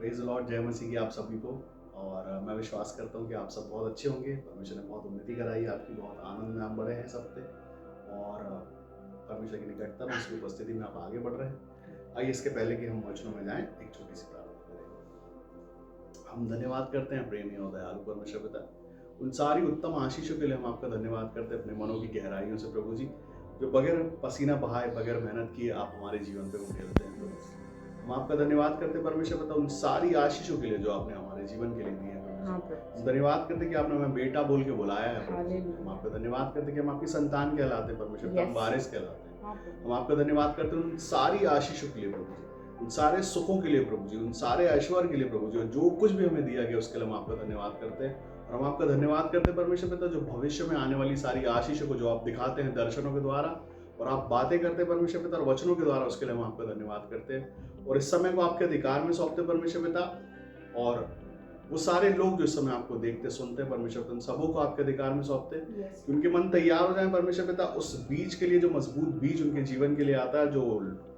Praise the Lord, जय मसीह की आप सभी को। और मैं विश्वास करता हूँ कि आप सब बहुत अच्छे होंगे। परमेश्वर ने बहुत उन्नति कराई, आपकी बहुत आनंद में आप बढ़े हैं सब पे, और परमेश्वर की निकटता में, उसकी उपस्थिति में आप आगे बढ़ रहे हैं। आइए इसके पहले कि हम वचनों में जाएं, एक छोटी सी प्रार्थना करें। हम धन्यवाद करते हैं प्रेमी और दयालु परमेश्वर पिता, उन सारी उत्तम आशीषों के लिए हम आपका धन्यवाद करते हैं अपने मनों की गहराइयों से प्रभु जी, जो बगैर पसीना बहाए, बगैर मेहनत किए आप हमारे जीवन पे उठेलते हैं प्रभु। हम आपका धन्यवाद करते हैं परमेश्वर पिता उन सारी आशीषों के लिए जो आपने हमारे जीवन के लिए दी है। हम धन्यवाद करते हैं कि आपने हमें बेटा बोल के बुलाया है। हम आपका धन्यवाद करते हैं कि हम आपकी संतान कहलाते हैं परमेश्वर पिता, हम वारिस कहलाते हैं। हम आपका धन्यवाद करते हैं उन सारी आशीषों के लिए प्रभु जी, उन सारे सुखों के लिए प्रभु जी, उन सारे ऐश्वर्य के लिए प्रभु जी, जो कुछ भी हमें दिया गया उसके लिए हम आपका धन्यवाद करते हैं। और हम आपका धन्यवाद करते हैं परमेश्वर पिता, जो भविष्य में आने वाली सारी आशीषों को जो आप दिखाते हैं दर्शनों के द्वारा, और आप बातें करते हैं परमेश्वर पिता और वचनों के द्वारा, उसके लिए हम आपका धन्यवाद करते हैं। और इस समय को आपके अधिकार में सौंपते हैं परमेश्वर पिता, और वो सारे लोग जो इस समय आपको देखते सुनते हैं परमेश्वर पिता, उन सबों को आपके अधिकार में सौंपते हैं कि उनके मन तैयार हो जाए परमेश्वर पिता, उस बीज के लिए, जो मजबूत बीज उनके जीवन के लिए आता है, जो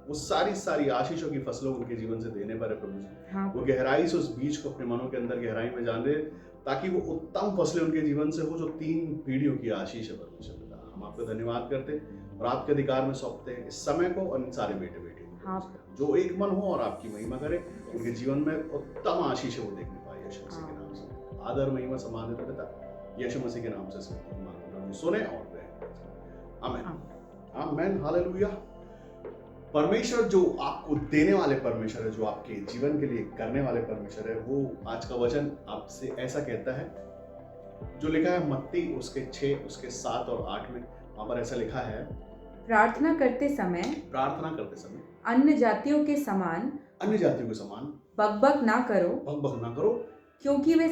वो सारी आशीषों की फसलों उनके जीवन से देने पर है प्रभु जी, वो गहराई से उस बीज को अपने मनों के अंदर गहराई में जान दे, ताकि वो उत्तम फसलें उनके जीवन से हो, जो 3 पीढ़ियों की आशीष है परमेश्वर पिता। हम आपका धन्यवाद करते हैं और आपके अधिकार में सौंपते हैं इस समय को और इन सारे बेटे बेटी को, जो एक मन हो और आपकी महिमा करे, उनके जीवन में उत्तम आशीष वो देखने पाए। यीशु मसीह के नाम से आदर महिमा सम्मान देते पिता, यीशु मसीह के नाम से सुने और आमीन आमीन हालेलुया। परमेश्वर जो आपको देने वाले परमेश्वर है, जो आपके जीवन के लिए करने वाले परमेश्वर है, वो आज का वचन आपसे ऐसा कहता है, जो लिखा है मत्ती उसके 6 उसके 7 और 8 में। वहां पर ऐसा लिखा है, प्रार्थना करते समय अन्य जातियों के समान बकबक ना करो, क्योंकि वे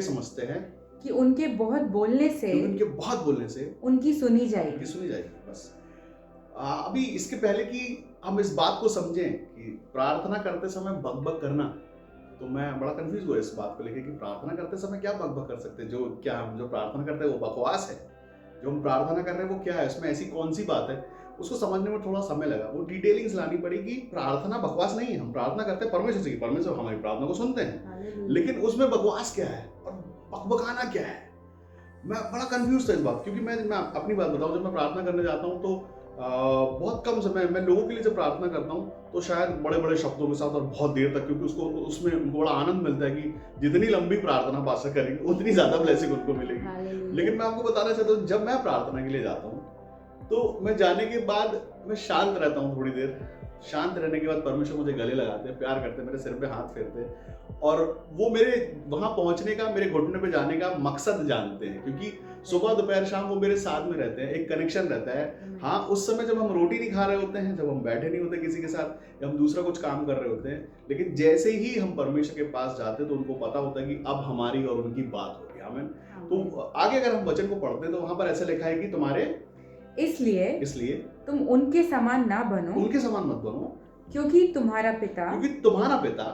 समझते हैं कि उनके बहुत बोलने से उनकी सुनी जाएगी। बस अभी इसके पहले कि हम इस बात को समझें कि प्रार्थना करते समय बकबक करना, तो मैं बड़ा कंफ्यूज हुआ इस बात को लेकर कि प्रार्थना करते समय क्या बकबक कर सकते हैं। हम जो प्रार्थना करते हैं वो बकवास है, जो हम प्रार्थना कर रहे हैं वो क्या है, इसमें ऐसी कौन सी बात है, उसको समझने में थोड़ा समय लगा। वो डिटेलिंग्स लानी पड़ेगी। प्रार्थना बकवास नहीं है, हम प्रार्थना करते हैं परमेश्वर से, परमेश्वर हमारी प्रार्थना को सुनते हैं, लेकिन उसमें बकवास क्या है और बकबकाना क्या है, मैं बड़ा कंफ्यूज था इस बात। क्योंकि मैं अपनी बात बताऊं, जब मैं प्रार्थना करने जाता हूं तो बहुत कम समय मैं लोगों के लिए जब प्रार्थना करता हूँ तो शायद बड़े बड़े शब्दों के साथ और बहुत देर तक, क्योंकि उसमें उनको बड़ा आनंद मिलता है कि जितनी लंबी प्रार्थना पास्टर करेंगे उतनी ज्यादा ब्लेसिंग उनको मिलेगी। लेकिन मैं आपको बताना चाहता हूँ, जब मैं प्रार्थना के लिए जाता हूँ तो मैं जाने के बाद मैं शांत रहता हूँ थोड़ी देर। शांत रहने के बाद परमेश्वर मुझे गले लगाते हैं, प्यार करते हैं, मेरे सिर पे हाथ फेरते हैं, और वो मेरे वहां पहुंचने का, मेरे घुटने पे जाने का मकसद जानते हैं, क्योंकि सुबह दोपहर शाम वो मेरे साथ में रहते हैं, एक कनेक्शन रहता है। हाँ, उस समय जब हम रोटी नहीं खा रहे होते हैं, जब हम बैठे नहीं होते किसी के साथ, या हम दूसरा कुछ काम कर रहे होते हैं, लेकिन जैसे ही हम परमेश्वर के पास जाते हैं तो उनको पता होता है कि अब हमारी और उनकी बात होगी। आमीन। तो आगे अगर हम वचन को पढ़ते हैं तो वहां पर ऐसा लिखा है कि तुम्हारे इसलिए तुम उनके समान ना बनो, उनके समान मत बनो, क्योंकि तुम्हारा पिता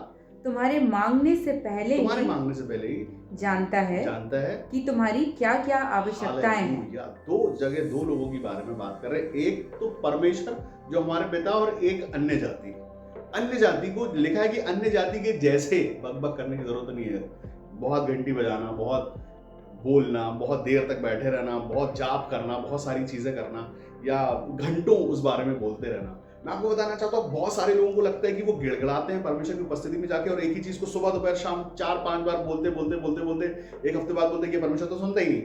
तुम्हारे मांगने से पहले ही जानता है कि तुम्हारी क्या क्या आवश्यकताएं हैं। 2 जगह 2 लोगों के बारे में बात कर रहे हैं, एक तो परमेश्वर जो हमारे पिता, और एक अन्य जाति को लिखा है कि अन्य जाति के जैसे बकबक करने की जरूरत नहीं है। बहुत घंटी बजाना, बहुत बोलना, बहुत देर तक बैठे रहना, बहुत जाप करना, बहुत सारी चीजें करना, या घंटों उस बारे में बोलते रहना। मैं आपको बताना चाहता हूँ, बहुत सारे लोगों को लगता है कि वो गिड़गिड़ाते हैं परमेश्वर की उपस्थिति में जाके, और एक ही चीज को सुबह दोपहर शाम 4-5 बार बोलते एक हफ्ते बाद बोलते कि परमेश्वर तो सुनता ही नहीं।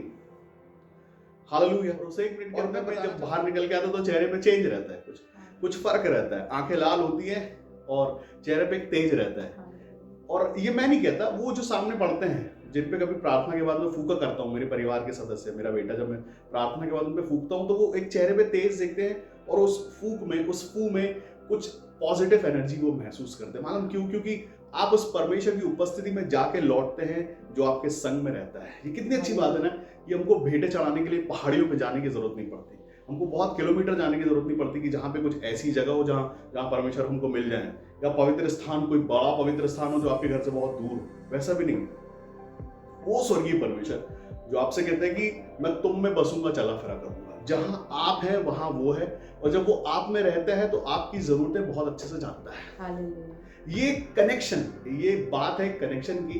हालेलुया। उसे 1 मिनट के अंदर में जब बाहर निकल के आता तो चेहरे पे चेंज रहता है, कुछ फर्क रहता है, आंखें लाल होती है और चेहरे पे एक तेज रहता है। और ये मैं नहीं कहता, वो जो सामने पढ़ते हैं, जिन पे कभी प्रार्थना के बाद मैं फूका करता हूँ, मेरे परिवार के सदस्य, मेरा बेटा, जब मैं प्रार्थना के बाद उन पे फूकता हूँ तो वो एक चेहरे पे तेज दिखते हैं, और उस फू में कुछ पॉजिटिव एनर्जी वो महसूस करते हैं। मालूम क्यों? क्योंकि आप उस परमेश्वर की उपस्थिति में जाके लौटते हैं जो आपके संग में रहता है। ये कितनी अच्छी बात है ना, कि हमको भेंटें चढ़ाने के लिए पहाड़ियों पे जाने की जरूरत नहीं पड़ती, हमको बहुत किलोमीटर जाने की जरूरत नहीं पड़ती कि जहाँ पे कुछ ऐसी जगह हो जहाँ परमेश्वर हमको मिल जाए, या पवित्र स्थान, कोई बड़ा पवित्र स्थान हो जो आपके घर से बहुत दूर हो। वैसा भी नहीं। वो स्वर्गीय परमेश्वर जो आपसे कहते हैं कि मैं तुम में बसूंगा, चला फिरा करूंगा, जहां आप हैं वहां वो है, और जब वो आप में रहता है तो आपकी जरूरतें बहुत अच्छे से जानता है। ये कनेक्शन, ये बात है कनेक्शन की,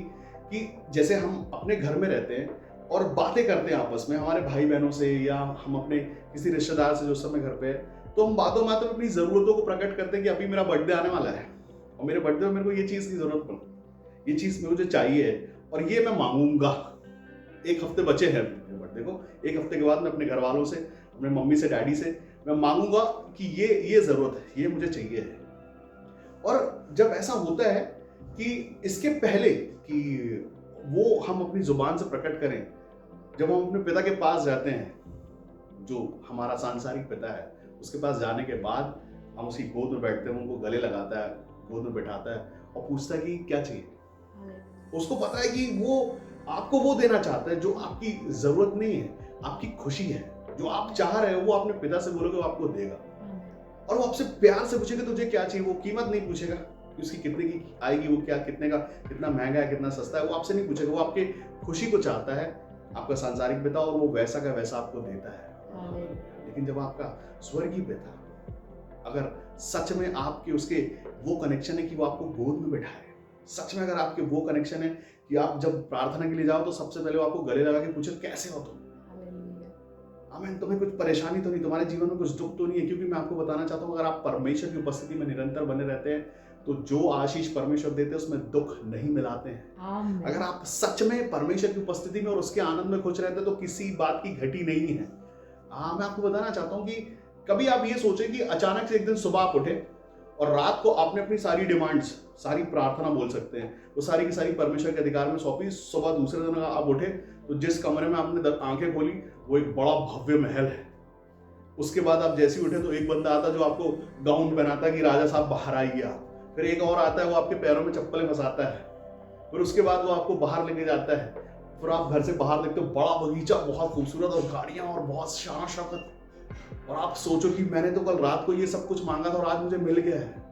कि जैसे हम अपने घर में रहते हैं और बातें करते हैं आपस में हमारे भाई बहनों से, या हम अपने किसी रिश्तेदार से जो समय घर पे है, तो हम बातों बातों में अपनी ज़रूरतों को प्रकट करते हैं कि अभी मेरा बर्थडे आने वाला है और मेरे बर्थडे में मेरे को ये चीज़ की ज़रूरत पड़ी, ये चीज़ मुझे चाहिए और ये मैं मांगूंगा। एक हफ्ते बचे हैं मेरे बर्थडे को, एक हफ्ते के बाद मैं अपने घर वालों से, अपने मम्मी से, डैडी से मैं मांगूंगा कि ये ज़रूरत है, ये मुझे चाहिए है। और जब ऐसा होता है कि इसके पहले कि वो हम अपनी जुबान से प्रकट करें, जब हम अपने पिता के पास जाते हैं, जो हमारा सांसारिक पिता है, उसके पास जाने के बाद हम उसकी गोद में बैठते हैं, उनको गले लगाता है, गोद में बैठाता है और पूछता है कि क्या चाहिए। उसको पता है कि वो आपको वो देना चाहता है जो आपकी जरूरत नहीं है, आपकी खुशी है, जो आप चाह रहे हो वो अपने पिता से बोलोगे वो आपको देगा। और वो आपसे प्यार से पूछेगा तुझे क्या चाहिए, वो कीमत नहीं पूछेगा कि उसकी कितने की आएगी, वो क्या कितने का, कितना महंगा है, कितना सस्ता है, वो आपसे नहीं पूछेगा। वो आपकी खुशी को चाहता है, आपका सांसारिक पिता, और वो वैसा का वैसा आपको देता है। लेकिन जब आपका स्वर्गीय पिता अगर सच में आपके उसके वो कनेक्शन है कि वो आपको गोद में बैठाए, सच में अगर आपके वो कनेक्शन है कि आप जब प्रार्थना के लिए जाओ तो सबसे पहले वो आपको गले लगा के पूछे कैसे हो तुम, आमीन, तुम्हें कुछ परेशानी तो नहीं, तुम्हारे जीवन में कुछ दुख तो नहीं है। क्योंकि मैं आपको बताना चाहता हूँ, अगर आप परमेश्वर की उपस्थिति में निरंतर बने रहते हैं तो जो आशीष परमेश्वर देते हैं उसमें दुख नहीं मिलाते हैं। अगर आप सच में परमेश्वर की उपस्थिति में और उसके आनंद में खुश रहते हैं तो किसी बात की घटी नहीं है। मैं आपको बताना चाहता हूँ कि कभी आप ये सोचें कि अचानक से एक दिन सुबह आप उठे और रात को आपने अपनी सारी डिमांड्स, सारी प्रार्थना बोल सकते हैं, वो सारी की सारी परमेश्वर के अधिकार में सौंपी। सुबह दूसरे दिन आप उठे तो जिस कमरे में आपने आंखें खोली वो एक बड़ा भव्य महल है। उसके बाद आप जैसे ही उठे तो एक बंदा आता जो आपको गाउन पहनाता है कि राजा साहब बाहर आइए आप। फिर एक और आता है, वो आपके पैरों में चप्पलें फंसाता है। फिर उसके बाद वो आपको बाहर लेके जाता है। फिर आप घर से बाहर देखते हो बड़ा बगीचा, बहुत खूबसूरत, और गाड़ियां और बहुत शान शौकत, और आप सोचो कि मैंने तो कल रात को ये सब कुछ मांगा था और आज मुझे मिल गया है।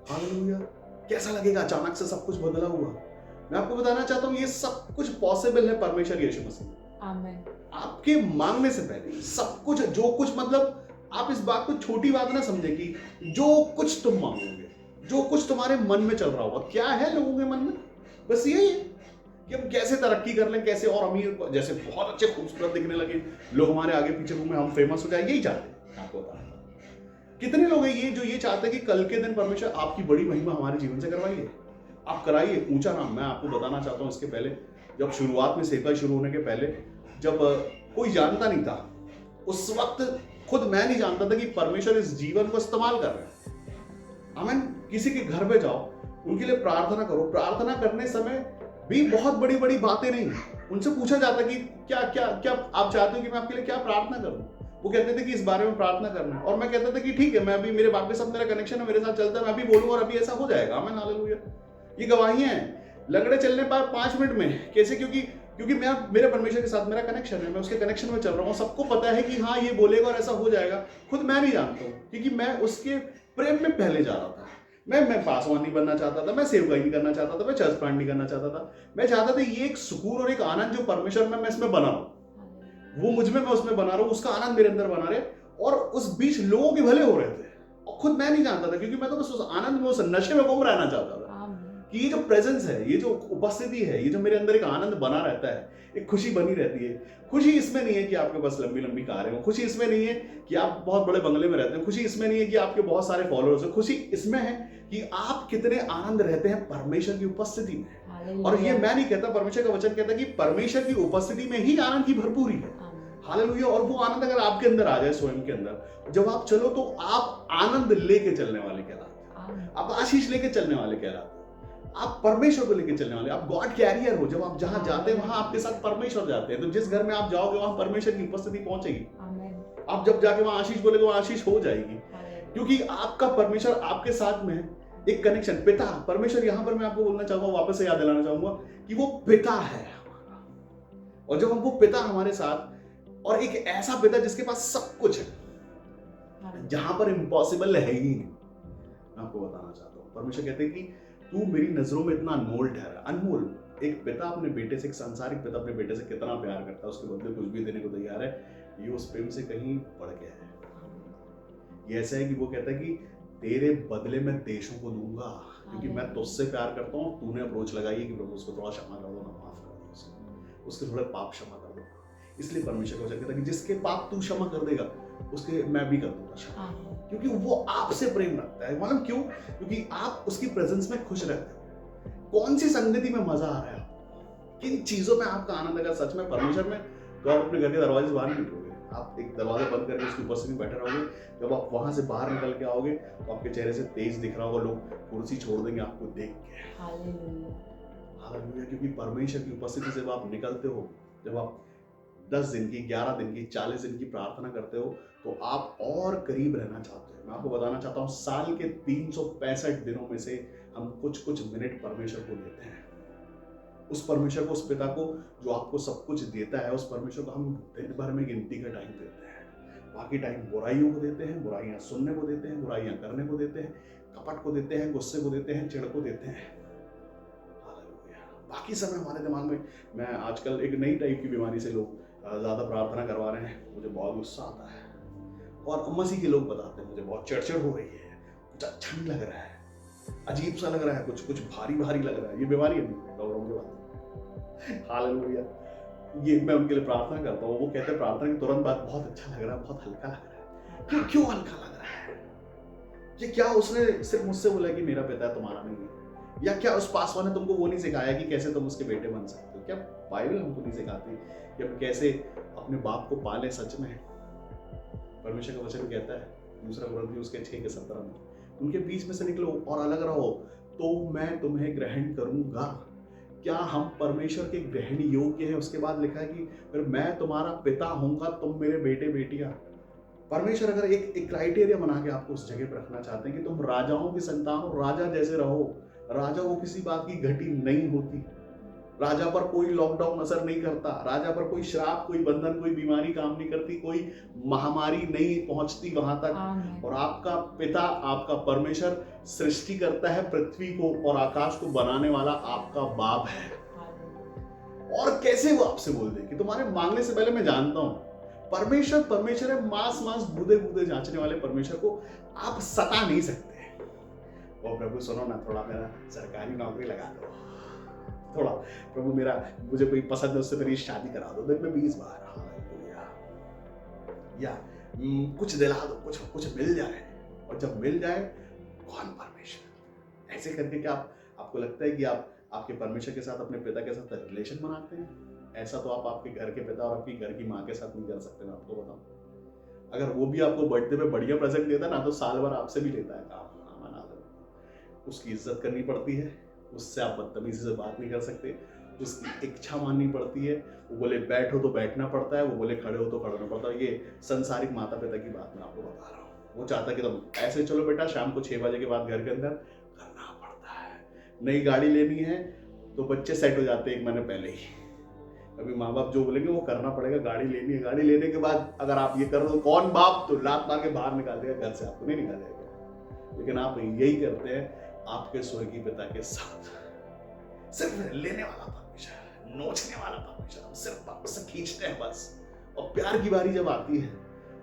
हालेलुया। कैसा लगेगा अचानक से सब कुछ बदला हुआ। मैं आपको बताना चाहता हूँ ये सब कुछ पॉसिबल है परमेश्वर यीशु मसीह। आमीन। आपके मांगने से पहले सब कुछ, जो कुछ, मतलब आप इस बात को छोटी बात ना समझे कि जो कुछ तुम मांगोगे, जो कुछ तुम्हारे मन में चल रहा होगा, क्या है लोगों के मन में, बस यही है कि हम कैसे तरक्की कर लें, कैसे और अमीर, जैसे बहुत अच्छे खूबसूरत दिखने लगे, लोग हमारे आगे पीछे घूमे, हम फेमस हो जाए, यही चाहते हैं। आपको बताना कितने लोग हैं ये जो ये चाहते हैं कि कल के दिन परमेश्वर आपकी बड़ी महिमा हमारे जीवन से करवाइए, आप कराइए, ऊंचा नाम। मैं आपको बताना चाहता हूँ, इसके पहले जब शुरुआत में सेवा शुरू होने के पहले, जब कोई जानता नहीं था, उस वक्त खुद मैं नहीं जानता था कि परमेश्वर इस जीवन को इस्तेमाल कर रहे हैं। आमीन। किसी के घर पे जाओ, उनके लिए प्रार्थना करो, प्रार्थना करने समय भी बहुत बड़ी बड़ी बातें नहीं, उनसे पूछा जाता कि क्या क्या क्या आप चाहते हो कि मैं आपके लिए क्या प्रार्थना करूं। वो कहते थे कि इस बारे में प्रार्थना करना है, और मैं कहता था कि ठीक है, मैं अभी, मेरे बाप के साथ मेरा कनेक्शन है, मेरे साथ चलता है, मैं अभी बोलूं और अभी ऐसा हो जाएगा। आमीन, हालेलुया। ये गवाहियां हैं। लंगड़े चलने पाए 5 मिनट में, कैसे? क्योंकि मैं, मेरे परमेश्वर के साथ मेरा कनेक्शन है, मैं उसके कनेक्शन में चल रहा हूँ। सबको पता है कि हाँ ये बोलेगा और ऐसा हो जाएगा, खुद मैं नहीं जानता हूँ, क्योंकि मैं उसके प्रेम में पहले जा रहा था। मैं पासवान नहीं बनना चाहता था, मैं सेवकाई नहीं करना चाहता था, मैं चर्च प्लांट नहीं करना चाहता था। मैं चाहता था ये एक सुकून और एक आनंद जो परमेश्वर में मैं इसमें बना रहा हूँ, वो मुझ में, मैं उसमें बना रहा हूँ, उसका आनंद मेरे अंदर बना रहे, और उस बीच लोगों के भले हो रहे थे, और खुद मैं नहीं जानता था, क्योंकि मैं तो बस उस आनंद में, उस नशे में गुम रहना चाहता था कि ये जो प्रेजेंस है, ये जो उपस्थिति है, ये जो मेरे अंदर एक आनंद बना रहता है, एक खुशी बनी रहती है। खुशी इसमें नहीं है कि आपके पास लंबी लंबी कारें हो, खुशी इसमें नहीं है कि आप बहुत बड़े बंगले में रहते हैं, खुशी इसमें नहीं है कि आपके बहुत सारे फॉलोअर्स हैं, खुशी इसमें है कि आप कितने आनंद रहते हैं परमेश्वर की उपस्थिति में। और ये मैं नहीं कहता, परमेश्वर का वचन कहता है कि परमेश्वर की उपस्थिति में ही आनंद की भरपूरी है। हालेलुया। और वो आनंद अगर आपके अंदर आ जाए, स्वयं के अंदर जब आप चलो, तो आप आनंद लेके चलने वाले कहलाते हैं, आप आशीष लेके चलने वाले कहलाते हैं, आप परमेश्वर को लेके चलने वाले, आप गॉड कैरियर हो। जब आप जहां जाते हैं वहां आपके साथ परमेश्वर जाते हैं, तो जिस घर में आप जाओगे वहां परमेश्वर की उपस्थिति पहुंचेगी। आप जब जाके वहां आशीष बोलेगे, वहां आशीष हो जाएगी, क्योंकि आपका परमेश्वर आपके साथ में है, एक कनेक्शन। पिता परमेश्वर, यहां पर मैं आपको बोलना चाहूंगा, वापस से याद दिलाना चाहूंगा कि वो पिता है हमारा। और जब हम वो पिता हमारे साथ, और एक ऐसा पिता जिसके पास सब कुछ है, जहां पर इम्पॉसिबल है ही नहीं। मैं आपको बताना चाहता हूं, परमेश्वर कहते हैं कि तू मेरी नजरों में इतना अनमोल ठहरा। अनमोल। एक पिता अपने बेटे से, एक सांसारिक पिता अपने बेटे से कितना प्यार करता है, उसके बदले कुछ भी देने को तैयार है, ये उस प्रेम से कहीं बढ़ गया है। ये ऐसा है कि वो कहता है कि तेरे बदले में देशों को दूंगा, क्योंकि मैं तुझसे प्यार करता हूँ। तूने अप्रोच लगाई है कि प्रभु उसको थोड़ा क्षमा कर दो ना, माफ कर दो उसके थोड़े पाप क्षमा कर दो। इसलिए परमेश्वर का वचन कहता है कि जिसके पाप तू क्षमा कर देगा उसके मैं भी कर दूंगा क्षमा, क्योंकि वो आपसे प्रेम रखता है। मालूम क्यों? क्योंकि आप उसकी प्रेजेंस में खुश रहते हो। कौन सी संगति में मजा आ रहा है, किन चीजों में आपका आनंद है? सच में परमेश्वर में तो आप अपने घर के दरवाजे से बाहर नहीं निकलोगे, आप एक दरवाजा बंद करके उसके ऊपर से बैठे रहोगे। जब आप वहां से बाहर निकल के आओगे तो आपके चेहरे से तेज दिख रहा होगा, लोग कुर्सी छोड़ देंगे आपको देख के। हालेलुया। क्योंकि परमेश्वर की उपस्थिति से जब आप निकलते हो, जब आप 10 दिन की, 11 दिन की, 40 दिन की प्रार्थना करते हो तो आप और करीब रहना चाहते हो। मैं आपको बताना चाहता हूँ, साल के 365 दिनों में से हम कुछ कुछ मिनट परमेश्वर को देते हैं। उस परमेश्वर को, उस पिता को जो आपको सब कुछ देता है, उस परमेश्वर को हम दिन भर में गिनती का टाइम देते हैं। बाकी टाइम बुराइयों को देते हैं, बुराइयां सुनने को देते हैं, बुराइयां करने को देते हैं, कपट को देते हैं, गुस्से को देते हैं, चिढ़ को देते हैं। बाकी समय हमारे दिमाग में, मैं आजकल एक नई टाइप की बीमारी से लोग ज़्यादा प्रार्थना करवा रहे हैं, मुझे बहुत गुस्सा आता है। और मसीह के लोग बताते हैं मुझे बहुत चिड़चिड़ हो रही है, कुछ अच्छा नहीं लग रहा है, अजीब सा लग रहा है, कुछ कुछ भारी भारी लग रहा है। ये बीमारी है डॉक्टरों के बात। हालेलुया। ये मैं उनके लिए प्रार्थना करता हूँ, वो कहते हैं प्रार्थना के तुरंत बाद बहुत अच्छा लग रहा है, बहुत हल्का लग रहा है। क्यों क्यों हल्का लग रहा है? ये क्या उसने सिर्फ मुझसे बोला कि मेरा पिता तुम्हारा नहीं है? या क्या उस पासवान ने तुमको वो नहीं सिखाया कि कैसे तुम उसके बेटे बन सकते हो? क्या बाइबल हमको नहीं सिखाती कि हम कैसे अपने बाप को पाले? सच में परमेश्वर का वचन कहता है 2 कुरिन्थियों उसके 6:17 में, उनके बीच में से निकलो और अलग रहो तो मैं तुम्हें ग्रहण करूंगा। क्या हम परमेश्वर के ग्रहण योग्य हैं? उसके बाद लिखा है कि फिर मैं तुम्हारा पिता होऊंगा, तुम मेरे बेटे बेटियां। परमेश्वर अगर एक क्राइटेरिया बना के आपको उस जगह पर रखना चाहते हैं कि तुम राजाओं की संतान हो, राजा जैसे रहो। राजा को किसी बात की घटी नहीं होती, राजा पर कोई लॉकडाउन असर नहीं करता, राजा पर कोई श्राप, कोई बंधन, कोई बीमारी काम नहीं करती, कोई महामारी नहीं पहुंचती वहां तक। और आपका पिता, आपका परमेश्वर सृष्टि करता है पृथ्वी को और आकाश को बनाने वाला आपका बाप है। और कैसे वो आपसे बोल दे कि तुम्हारे मांगने से पहले मैं जानता हूं। परमेश्वर है, मांस बूदे बूदे जांचने वाले परमेश्वर को आप सता नहीं सकते। और प्रभु सुनो ना, थोड़ा मेरा सरकारी नौकरी लगा दो, थोड़ा प्रभु मेरा, मुझे कोई पसंद है उससे मेरी शादी करा दो दिन में 20 बार, या कुछ दिला दो, कुछ मिल जाए। और जब मिल जाए, कौन परमेश्वर? ऐसे करके क्या आपको लगता है कि आप आपके परमेश्वर के साथ, अपने पिता के साथ रिलेशन बनाते हैं? ऐसा तो आप आपके घर के पिता और आपकी घर की माँ के साथ नहीं कर सकते। मैं आपको बताऊं, अगर वो भी आपको बर्थडे पे बढ़िया प्रेजेंट देता ना तो साल भर आपसे भी लेता है काम। उसकी इज्जत करनी पड़ती है, उससे आप बदतमीजी से बात नहीं कर सकते, उसकी इच्छा माननी पड़ती है। वो बोले बैठो तो बैठना पड़ता है, वो बोले खड़े हो तो खड़े होना पड़ता है। ये संसारिक माता पिता की बात मैं आपको बता रहा हूँ। वो चाहता है कि तुम ऐसे चलो बेटा, शाम को 6 बजे के बाद घर के अंदर करना पड़ता है। नई गाड़ी लेनी है तो बच्चे सेट हो जाते हैं 1 महीने पहले ही। अभी माँ बाप जो बोलेंगे वो करना पड़ेगा। गाड़ी लेनी है, गाड़ी लेने के बाद अगर आप ये कर रहे हो, कौन बाप तो लात मार के बाहर निकाल देगा घर से, आपको नहीं निकालेगा। लेकिन आप यही करते हैं आपके स्वर्गीय पिता के साथ। सिर्फ लेने वाला परमेश्वर, नोचने वाला परमेश्वर, हम सिर्फ उससे खींचते हैं बस। और प्यार की बारी जब आती है,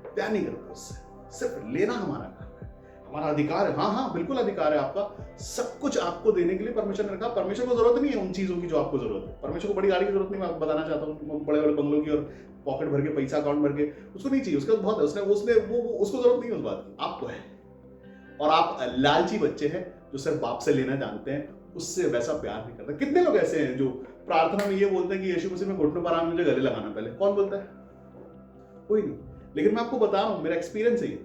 प्यार नहीं करते उससे, सिर्फ लेना हमारा काम है, हमारा अधिकार है। हाँ बिल्कुल अधिकार है आपका, सब कुछ आपको देने के लिए परमेश्वर ने रखा। परमेश्वर को जरूरत नहीं है उन चीजों की जो आपको जरूरत है। परमेश्वर को बड़ी गाड़ी की जरूरत नहीं, मैं आपको बताना चाहता हूँ, बड़े बड़े बंगलों की और पॉकेट भर के पैसा अकाउंट भर के, उसको नहीं चाहिए। उसका बहुत है, उसको जरूरत नहीं है उस बात की, आपको है। और आप लालची बच्चे हैं जो सिर्फ बाप से लेना जानते हैं, उससे वैसा प्यार नहीं करता। कितने लोग ऐसे हैं जो प्रार्थना में ये बोलते हैं कि यीशु मसीह में घुटनों पर आना, मुझे गले लगाना। पहले कौन बोलता है? कोई नहीं। लेकिन मैं आपको बता रहा हूँ, मेरा एक्सपीरियंस है ये,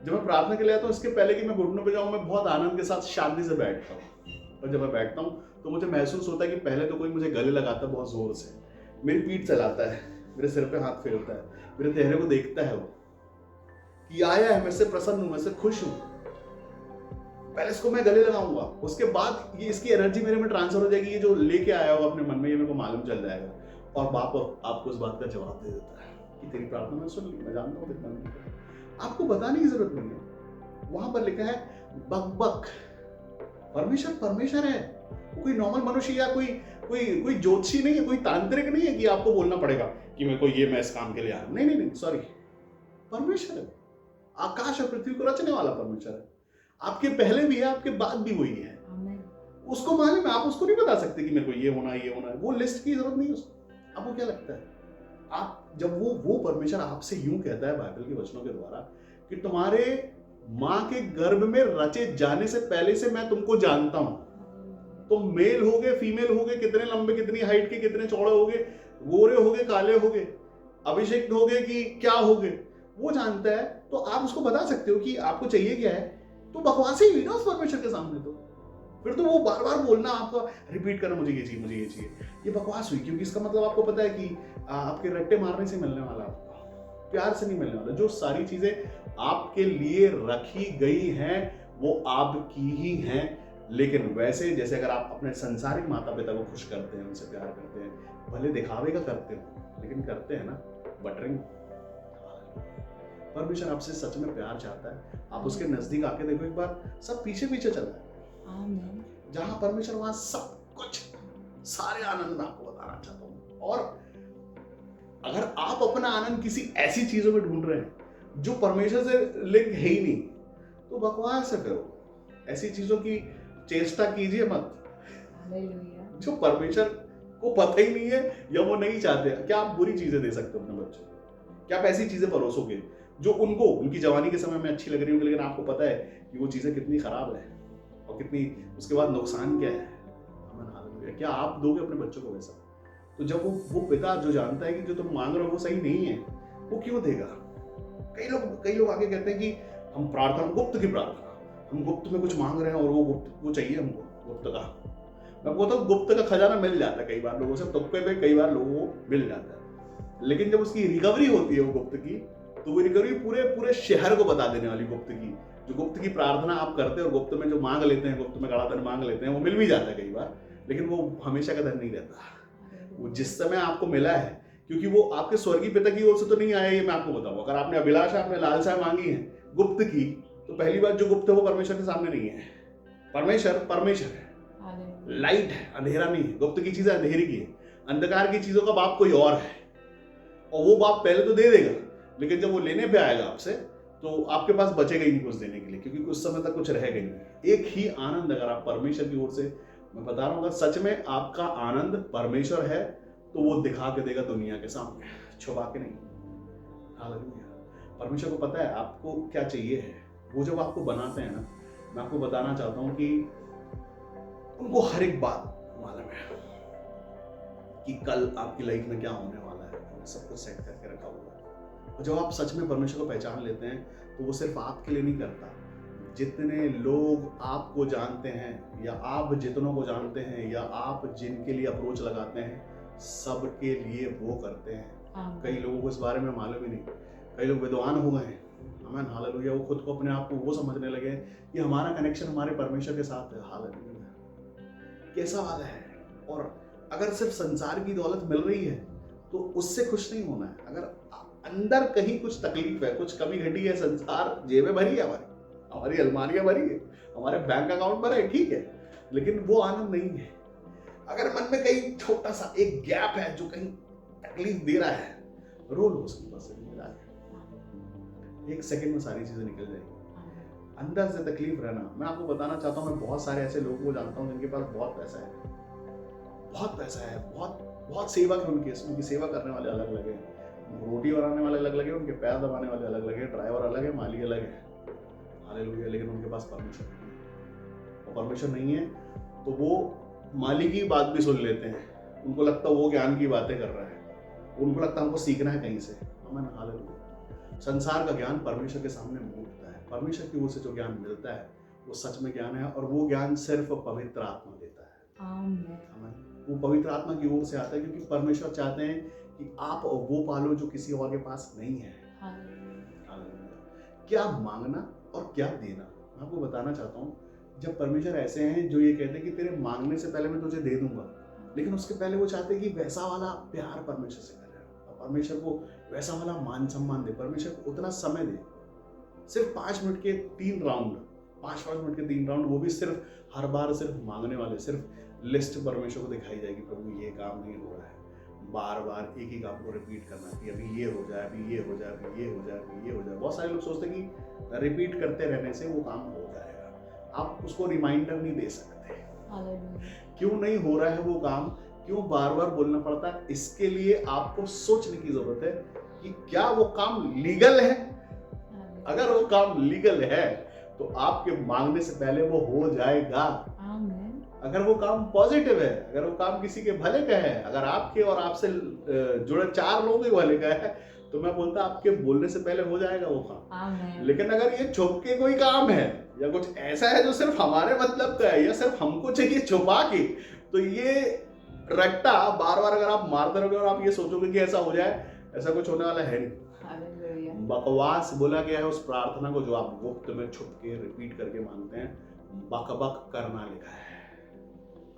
जब मैं प्रार्थना के लिए आता हूँ, इसके पहले कि मैं घुटनों पे जाऊँ, मैं बहुत आनंद के साथ शांति से बैठता हूँ। और जब मैं बैठता हूँ तो मुझे महसूस होता है कि पहले तो कोई मुझे गले लगाता है बहुत जोर से, मेरी पीठ चलाता है, मेरे सिर पे हाथ फेरता है, मेरे चेहरे को देखता है वो कि आया है, मैं इससे प्रसन्न हूँ, मैं इससे खुश हूँ। पहले इसको मैं गले लगाऊंगा, उसके बाद ये इसकी एनर्जी मेरे में ट्रांसफर हो जाएगी। ये जो लेके आया होगा अपने मन में, ये मेरे को मालूम चल जाएगा। और बाप आपको उस बात का जवाब दे देता है कि तेरी प्रार्थना मैं सुन ली, मैं जानता हूँ तेरे मन की। आपको बताने की जरूरत नहीं है। वहां पर लिखा है बक। परमेश्वर है, वो कोई नॉर्मल मनुष्य या कोई ज्योतिषी नहीं है, कोई तांत्रिक नहीं है कि आपको बोलना पड़ेगा कि मेरे को ये, मैं इस काम के लिए आया। नहीं, सॉरी, परमेश्वर है। आकाश और पृथ्वी को रचने वाला परमेश्वर है। आपके पहले भी है, आपके बाद भी वही है। उसको मालूम है, आप उसको नहीं बता सकते कि मेरे को ये होना है, वो लिस्ट की जरूरत नहीं है उसको। आपको क्या लगता है, आप जब वो परमेश्वर आपसे यूं कहता है बाइबल के वचनों के द्वारा कि तुम्हारे माँ के गर्भ में रचे जाने से पहले से मैं तुमको जानता हूं, तुम मेल होगे फीमेल होगे, कितने लंबे कितनी हाइट के, कितने चौड़े होगे, गोरे होगे काले होगे, अभिषेक होगे कि क्या होगे, वो जानता है। तो आप उसको बता सकते हो कि आपको चाहिए क्या है। तो बकवास ही हुई ना उस परमेश्वर के सामने। तो फिर तो वो बार बार बोलना, आपको रिपीट करना, मुझे ये चाहिए, मुझे ये चाहिए, ये बकवास हुई। क्योंकि इसका मतलब आपको पता है कि आपके रट्टे मारने से मिलने वाला, आपको प्यार से नहीं मिलने वाला। जो सारी चीजें आपके लिए रखी गई हैं वो आपकी ही हैं। लेकिन वैसे जैसे अगर आप अपने संसारिक माता पिता को खुश करते हैं, उनसे प्यार करते हैं, भले दिखावे का करते हो लेकिन करते हैं ना, बटरिंग। परमेश्वर आपसे सच में प्यार चाहता है। आप उसके नजदीक आके देखो एक बार, सब पीछे पीछे चल रहा है। जहां परमेश्वर वहां सब कुछ, सारे आनंद मैं आपको बताना चाहता हूं। और अगर आप अपना आनंद किसी ऐसी चीजों में ढूंढ रहे हैं जो परमेश्वर से लिंक है ही नहीं, तो बकवास है। करो ऐसी चीजों की चेष्टा कीजिए मत जो परमेश्वर को पता ही नहीं है या वो नहीं चाहते। क्या आप बुरी चीजें दे सकते हो अपने बच्चों को? क्या आप ऐसी चीजें परोसोगे जो उनको उनकी जवानी के समय में अच्छी लग रही होंगी, लेकिन आपको पता है कि वो चीजें कितनी खराब है और कितनी उसके बाद नुकसान क्या है? क्या आप दोगे अपने बच्चों को वैसा? तो जब वो पिता जो जानता है कि जो तुम मांग रहे हो वो सही नहीं है, वो क्यों देगा? कई लोग आगे कहते हैं कि हम प्रार्थना, गुप्त की प्रार्थना, हम गुप्त में कुछ मांग रहे हैं और वो गुप्त वो चाहिए हमको, गुप्त का। मैं बोलता हूँ गुप्त का खजाना मिल जाता है कई बार लोगों से, तुक्के पे कई बार लोगों को मिल जाता है। लेकिन जब उसकी रिकवरी होती है वो गुप्त की, तो वो रिकवरी पूरे शहर को बता देने वाली गुप्त की। जो गुप्त की प्रार्थना आप करते हो, गुप्त में जो मांग लेते हैं, गुप्त में गड़ा धन मांग लेते हैं, वो मिल भी जाता है कई बार, लेकिन वो हमेशा का धन नहीं रहता। वो जिस समय आपको मिला है, क्योंकि वो आपके स्वर्गीय पिता की ओर से तो नहीं आया, ये मैं आपको बताऊं। अगर आपने अभिलाषा, आपने लालसा मांगी है गुप्त की, तो पहली बात जो गुप्त है वो परमेश्वर के सामने नहीं है। परमेश्वर है, लाइट है, अंधेरा नहीं है। गुप्त की चीजें अंधेरी की है, अंधकार की चीजों का बाप कोई और है। और वो बाप पहले तो दे देगा, लेकिन जब वो लेने पे आएगा आपसे, तो आपके पास बचेगा ही नहीं कुछ देने के लिए, क्योंकि कुछ समय तक कुछ रहेगा ही नहीं। एक ही आनंद अगर आप परमेश्वर की ओर से, मैं बता रहा हूँ, अगर सच में आपका आनंद परमेश्वर है, तो वो दिखा के देगा दुनिया के सामने, छुपा के नहीं। हालेलुया। परमेश्वर को पता है आपको क्या चाहिए है। वो जब आपको बनाते हैं ना, मैं आपको बताना चाहता हूँ कि उनको हर एक बात मालूम है कि कल आपकी लाइफ में क्या होने वाला है, सब कुछ सेट करके रखा हुआ है। और जब आप सच में परमेश्वर को पहचान लेते हैं, तो वो सिर्फ आपके लिए नहीं करता। जितने लोग आपको जानते हैं, या आप जितनों को जानते हैं, या आप जिनके लिए अप्रोच लगाते हैं, सबके लिए वो करते हैं। कई लोगों को इस बारे में मालूम ही नहीं। कई लोग विद्वान हो गए हैं, आमीन, हालेलुया। वो खुद को, अपने आप को वो समझने लगे कि हमारा कनेक्शन हमारे परमेश्वर के साथ है। हालेलुया। कैसा वाला है। और अगर सिर्फ संसार की दौलत मिल रही है तो उससे खुश नहीं होना है। अगर अंदर कहीं कुछ तकलीफ है, कुछ कमी घटी है, संसार जेबें भरी है, हमारी अलमारियां भरी है, हमारे बैंक अकाउंट भरे है, ठीक है, लेकिन वो आनंद नहीं है। अगर मन में कहीं छोटा सा एक गैप है जो कहीं तकलीफ दे रहा है, रो लो उसकी बस, एक सेकंड में सारी चीजें निकल जाएगी। अंदर से तकलीफ रहना। मैं आपको बताना चाहता हूँ, मैं बहुत सारे ऐसे लोगों को जानता हूँ जिनके पास बहुत पैसा है, बहुत सेवा है उनकी सेवा करने वाले अलग अलग हैं, रोटी बनाने वाले अलग अलग हैं, उनके पैर दबाने वाले अलग अलग हैं, ड्राइवर अलग है, माली अलग है। हालेलुया। लेकिन उनके पास परमेश्वर नहीं है। और परमेश्वर नहीं है तो वो माली की बात भी सुन लेते हैं। उनको लगता है वो ज्ञान की बातें कर रहा है, उनको लगता है हमको सीखना है कहीं से। आमीन, हालेलुया। संसार का ज्ञान परमेश्वर के सामने मूर्खता है। परमेश्वर की ओर से जो ज्ञान मिलता है वो सच में ज्ञान है, और वो ज्ञान सिर्फ पवित्र आत्मा देता है। आमीन। वो पवित्र आत्मा की ओर से आता है, क्योंकि परमेश्वर चाहते हैं कि आप वो पालो जो किसी और के पास नहीं है। क्या मांगना और क्या देना, मैं आपको बताना चाहता हूँ। जब परमेश्वर ऐसे हैं जो ये कहते हैं कि तेरे मांगने से पहले मैं तुझे दे दूंगा, लेकिन उसके पहले वो चाहते हैं कि वैसा वाला प्यार परमेश्वर से करें, और परमेश्वर को वैसा वाला मान सम्मान दे, परमेश्वर को उतना समय दे। सिर्फ 5 मिनट के 3 राउंड, 5-5 मिनट के 3 राउंड, वो भी सिर्फ हर बार सिर्फ मांगने वाले, सिर्फ लिस्ट परमेश्वर को दिखाई जाएगी, प्रभु ये काम नहीं हो रहा है। बार बार एक ही काम को रिपीट करना कि अभी ये हो जाए, अभी ये हो जाए, अभी ये हो जाए, अभी ये हो जाए। बहुत सारे लोग सोचते हैं कि रिपीट करते रहने से वो काम हो जाएगा। आप उसको रिमाइंडर नहीं दे सकते। हालेलुया। क्यों नहीं हो रहा है वो काम, क्यों बार बार बोलना पड़ता है, इसके लिए आपको सोचने की जरूरत है कि क्या वो काम लीगल है। अगर वो काम लीगल है तो आपके मांगने से पहले वो हो जाएगा। आमीन। अगर वो काम पॉजिटिव है, अगर वो काम किसी के भले का है, अगर आपके और आपसे जुड़े 4 लोगों के भले का है, तो मैं बोलता आपके बोलने से पहले हो जाएगा वो काम। आमीन। लेकिन अगर ये छुप के कोई काम है या कुछ ऐसा है जो सिर्फ हमारे मतलब का है या सिर्फ हमको चाहिए छुपा के, तो ये रट्टा बार बार अगर आप मारते रहोगे और आप ये सोचोगे कि ऐसा हो जाए, ऐसा कुछ होने वाला है नहीं। हालेलुया। बकवास बोला गया है उस प्रार्थना को जो आप गुप्त में छुप के रिपीट करके मांगते हैं, बकबक करना लिखा है।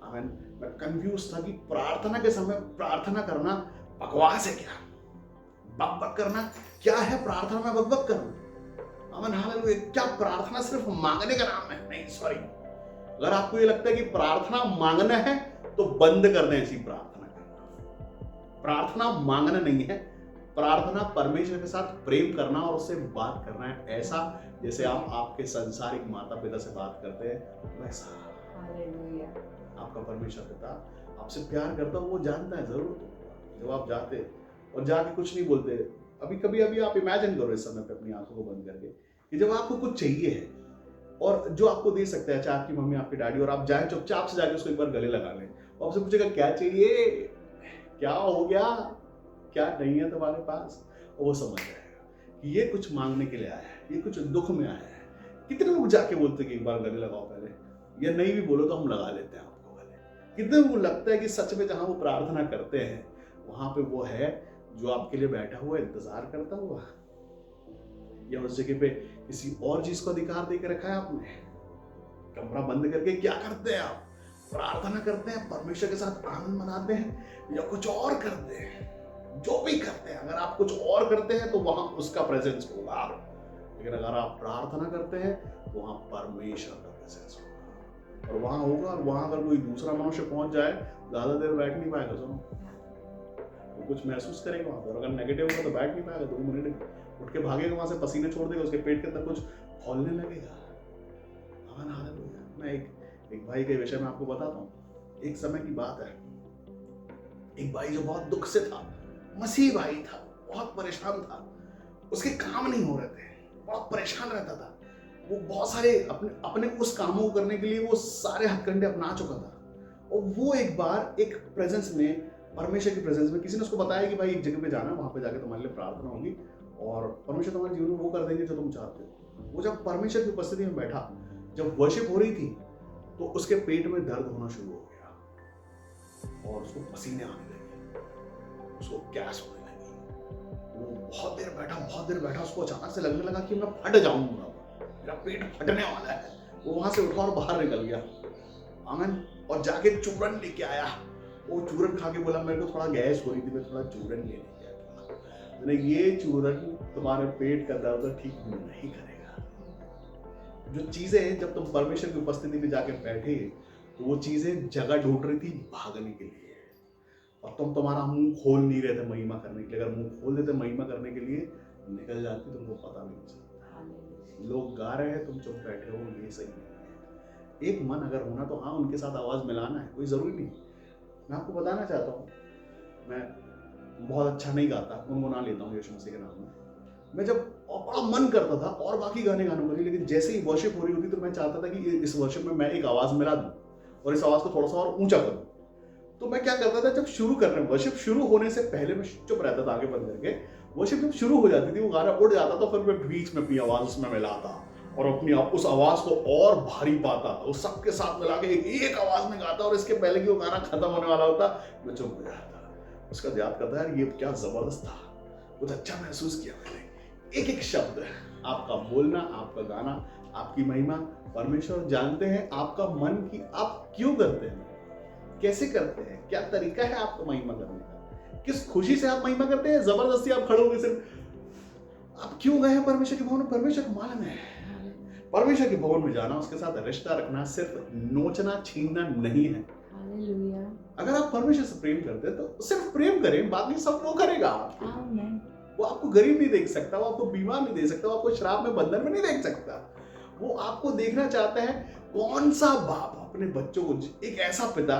आमीन। मैं कंफ्यूज था कि प्रार्थना के समय प्रार्थना करना बकवास है क्या, बकबक करना क्या है, प्रार्थना में बकबक करना। आमीन हालेलुया। क्या प्रार्थना सिर्फ मांगने का नाम है? नहीं, सॉरी। अगर आपको ये लगता है कि प्रार्थना मांगना है तो बंद कर दें ऐसी प्रार्थना करना। प्रार्थना मांगना नहीं है, प्रार्थना परमेश्वर के साथ प्रेम करना और उससे बात करना है, ऐसा जैसे आप आपके संसारिक माता पिता से बात करते हैं वैसा। हालेलुया। आपका परमेश्वर पिता आपसे प्यार करता है, वो जानता है जरूर। जब आप जाते और जाके कुछ नहीं बोलते, अभी आप इमेजिन करो इस समय पे अपनी आंखों को बंद करके कि जब आपको कुछ चाहिए है और जो आपको दे सकता है, चाहे आपकी मम्मी, आपकी डैडी, और आप जाए चुपचाप से जाके उसको एक बार गले लगा लें और आपसे पूछेगा क्या चाहिए, क्या हो गया, क्या नहीं है तुम्हारे पास, और वो समझ जाएगा कि ये कुछ मांगने के लिए आया है, ये कुछ दुख में आया है। कितने लोग जाके बोलते कि एक बार गले लगाओ पहले, या नहीं भी बोलो तो हम लगा लेते हैं आपको गले। कितने लोगों को लगता है कि सच में जहां वो प्रार्थना करते हैं वहां पे वो है जो आपके लिए बैठा हुआ इंतजार करता हुआ, या उस जगह पे किसी और चीज को अधिकार दे के रखा है आपने। कमरा बंद करके क्या करते हैं आप? प्रार्थना करते हैं, परमेश्वर के साथ आनंद मनाते हैं, या कुछ और करते हैं? जो भी करते हैं, अगर आप कुछ और करते हैं तो वहां उसका प्रेजेंस होगा, लेकिन अगर आप प्रार्थना करते हैं तो वहां परमेश्वर का प्रेजेंस होगा। और वहां होगा, और वहां अगर कोई दूसरा मनुष्य पहुंच जाए, ज्यादा देर बैठ नहीं पाएगा। सुनो, वो कुछ महसूस करेगा वहां पर, अगर नेगेटिव होगा तो बैठ नहीं पाएगा, 2 मिनट उठ के भागेगा वहां से, पसीने छोड़ देगा, उसके पेट के अंदर कुछ खोलने लगेगा। आमीन हालेलुया। मैं एक भाई के विषय में आपको बताता हूँ। एक समय की बात है, एक भाई जो बहुत दुख से था, मसीह भाई था, बहुत परेशान था, उसके काम नहीं हो रहे थे, बहुत परेशान रहता था। वो बहुत सारे अपने उस कामों को करने के लिए वो सारे हथकंडे अपना चुका था। और वो एक बार एक प्रेजेंस में, परमेश्वर की प्रेजेंस में, किसी ने उसको बताया कि भाई एक जगह पे जाना, वहां पे जाके तुम्हारे लिए प्रार्थना होगी और परमेश्वर तुम्हारे जीवन में वो कर देंगे जो तुम चाहते हो। वो जब परमेश्वर की उपस्थिति में बैठा, जब वर्शिप हो रही थी, तो उसके पेट में दर्द होना शुरू हो गया और उसको पसीने आने लगे, उसको गैस होने लगी। वो बहुत देर बैठा, उसको अचानक से लगने लगा कि मैं फट जाऊंगा, मेरा पेट फटने वाला है। वो वहां से उठा और बाहर निकल गया। आमीन। और जाके चूरन लेके आया। वो चूरन खा के बोला मेरे को थोड़ा गैस हो रही थी, मैं थोड़ा चूरन लेने गया था। मैंने ये चूरन तुम्हारे पेट का दर्द ठीक नहीं करेगा। जो चीजें जब तुम परमेश्वर की उपस्थिति में जाके बैठे, तो वो चीजें जगह ढूंढ रही थी भागने के लिए, और तुम तुम्हारा मुंह खोल नहीं रहे थे महिमा करने के लिए। अगर मुंह खोल देते महिमा करने के लिए, निकल जाती, तुमको पता नहीं चलता। लोग गा रहे हैं, तुम चुप बैठे हो, ये सही नहीं है। एक मन अगर होना तो हाँ, उनके साथ आवाज मिलाना है, कोई जरूरी नहीं। मैं आपको बताना चाहता हूँ, मैं बहुत अच्छा नहीं गाता, गुनगुना लेता हूँ यीशु मसीह के नाम में। मैं जब बड़ा मन करता था और बाकी गाने गानों के लिए, लेकिन जैसे ही वर्शिप हो रही होती तो मैं चाहता था कि इस वर्शिप में मैं एक आवाज मिला दूं और इस आवाज को थोड़ा सा और ऊंचा करूं। तो मैं क्या करता था, जब शुरू करने, वर्शिप शुरू होने से पहले मैं चुप रहता था, आगे बंद करके। वर्शिप जब शुरू हो जाती थी, वो गाना उड़ जाता था, फिर मैं बीच में अपनी आवाज उसमें मिलाता और अपनी उस आवाज को और भारी पाता, उस सबके साथ मिला के एक आवाज में गाता, और इसके पहले कि वो गाना खत्म होने वाला होता, मैं चुप हो जाता। उसका याद करता है, ये क्या जबरदस्त था, कुछ अच्छा महसूस किया मैंने। एक एक शब्द, आपका बोलना, आपका गाना, आपकी महिमा, परमेश्वर जानते हैं आपका मन की आप क्यों करते हैं, कैसे करते हैं, क्या तरीका है आपको महिमा करने का, किस खुशी से आप महिमा करते हैं। जबरदस्ती आप खड़े होंगे, सिर्फ आप क्यों गए हैं परमेश्वर के भवन में? परमेश्वर को मालूम है। परमेश्वर के भवन में जाना, उसके साथ रिश्ता रखना सिर्फ नोचना छीनना नहीं है। अगर आप परमेश्वर से प्रेम करते हैं तो सिर्फ प्रेम करें, बाकी सब वो करेगा। वो आपको गरीब नहीं देख सकता, वो आपको बीमार नहीं देख सकता, वो आपको शराब में बंधन में नहीं देख सकता, वो आपको देखना चाहता है कौन सा बाप अपने बच्चों को, एक ऐसा पिता